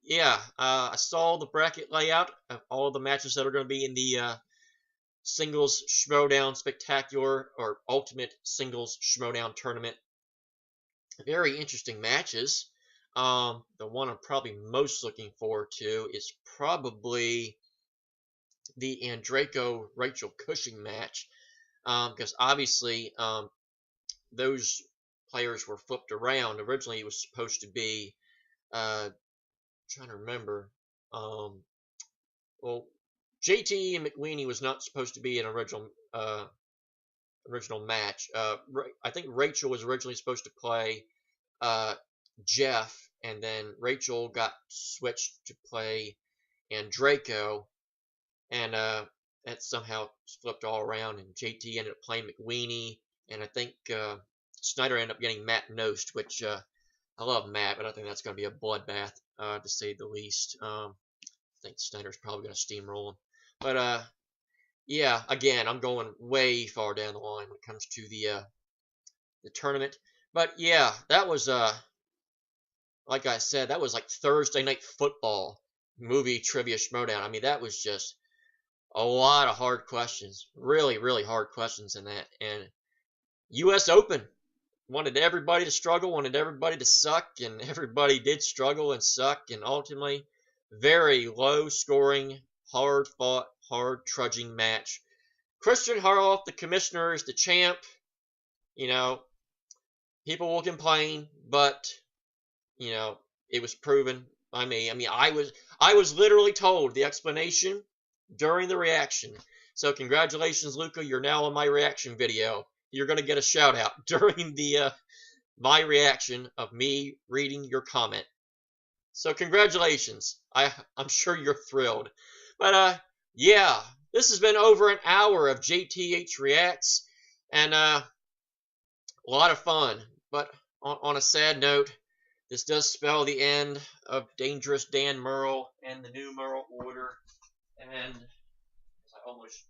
Speaker 1: yeah, I saw the bracket layout of all the matches that are going to be in the Singles Schmoedown Spectacular or Ultimate Singles Schmoedown Tournament. Very interesting matches. The one I'm probably most looking forward to is probably the Andreyko Rachel Cushing match, because obviously those players were flipped around. Originally, it was supposed to be, I'm trying to remember, well, JT and McWeeny was not supposed to be an original match. I think Rachel was originally supposed to play Jeff, and then Rachel got switched to play Andreyko, and that somehow flipped all around, and JT ended up playing McWeeny, and I think Snyder ended up getting Matt Nost, which I love Matt, but I think that's going to be a bloodbath, to say the least. I think Snyder's probably going to steamroll him. But, yeah, again, I'm going way far down the line when it comes to the tournament. But, yeah, that was, like I said, that was like Thursday Night Football movie trivia Schmoedown. I mean, that was just a lot of hard questions. Really, really hard questions in that. And U.S. Open wanted everybody to struggle, wanted everybody to suck, and everybody did struggle and suck, and ultimately, very low-scoring, hard-fought, hard-trudging match. Kristian Harloff, the commissioner, is the champ. You know, people will complain, but, you know, it was proven by me. I mean, I was literally told the explanation during the reaction. So congratulations, Luca. You're now on my reaction video. You're going to get a shout out during the my reaction of me reading your comment. So congratulations. I'm sure you're thrilled. But yeah, this has been over an hour of JTH Reacts, and a lot of fun. But on a sad note, this does spell the end of Dangerous Dan Murrell and the new Murrell order. And I almost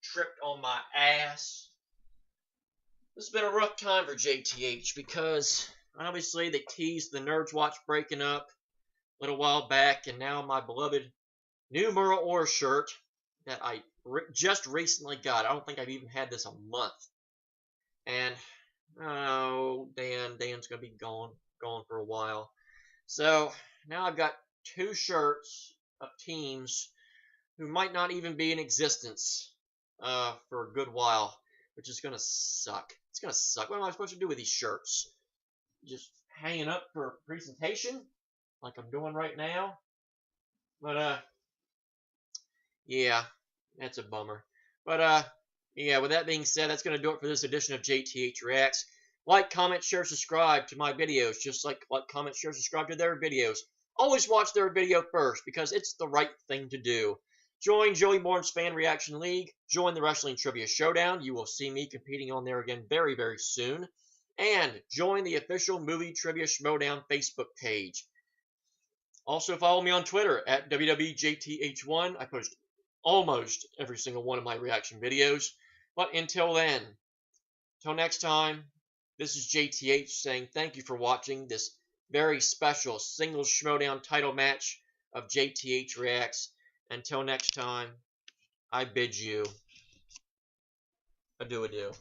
Speaker 1: tripped on my ass. This has been a rough time for JTH because obviously they teased the Nerds Watch breaking up a little while back, and now my beloved new Murrell Orr shirt that I just recently got. I don't think I've even had this a month. And oh, Dan's gonna be gone for a while. So now I've got two shirts of teams who might not even be in existence for a good while, which is gonna suck. It's gonna suck. What am I supposed to do with these shirts? Just hanging up for a presentation, like I'm doing right now? But yeah, that's a bummer. But yeah, with that being said, that's gonna do it for this edition of JTH Reacts. Like, comment, share, subscribe to my videos, just like comment, share, subscribe to their videos. Always watch their video first, because it's the right thing to do. Join Joey Bourne's Fan Reaction League. Join the Wrestling Trivia Showdown. You will see me competing on there again very, very soon. And join the official Movie Trivia Schmoedown Facebook page. Also follow me on Twitter at WWJTH1. I post almost every single one of my reaction videos. But until then, until next time, this is JTH saying thank you for watching this very special Singles Schmoedown title match of JTH Reacts. Until next time, I bid you adieu.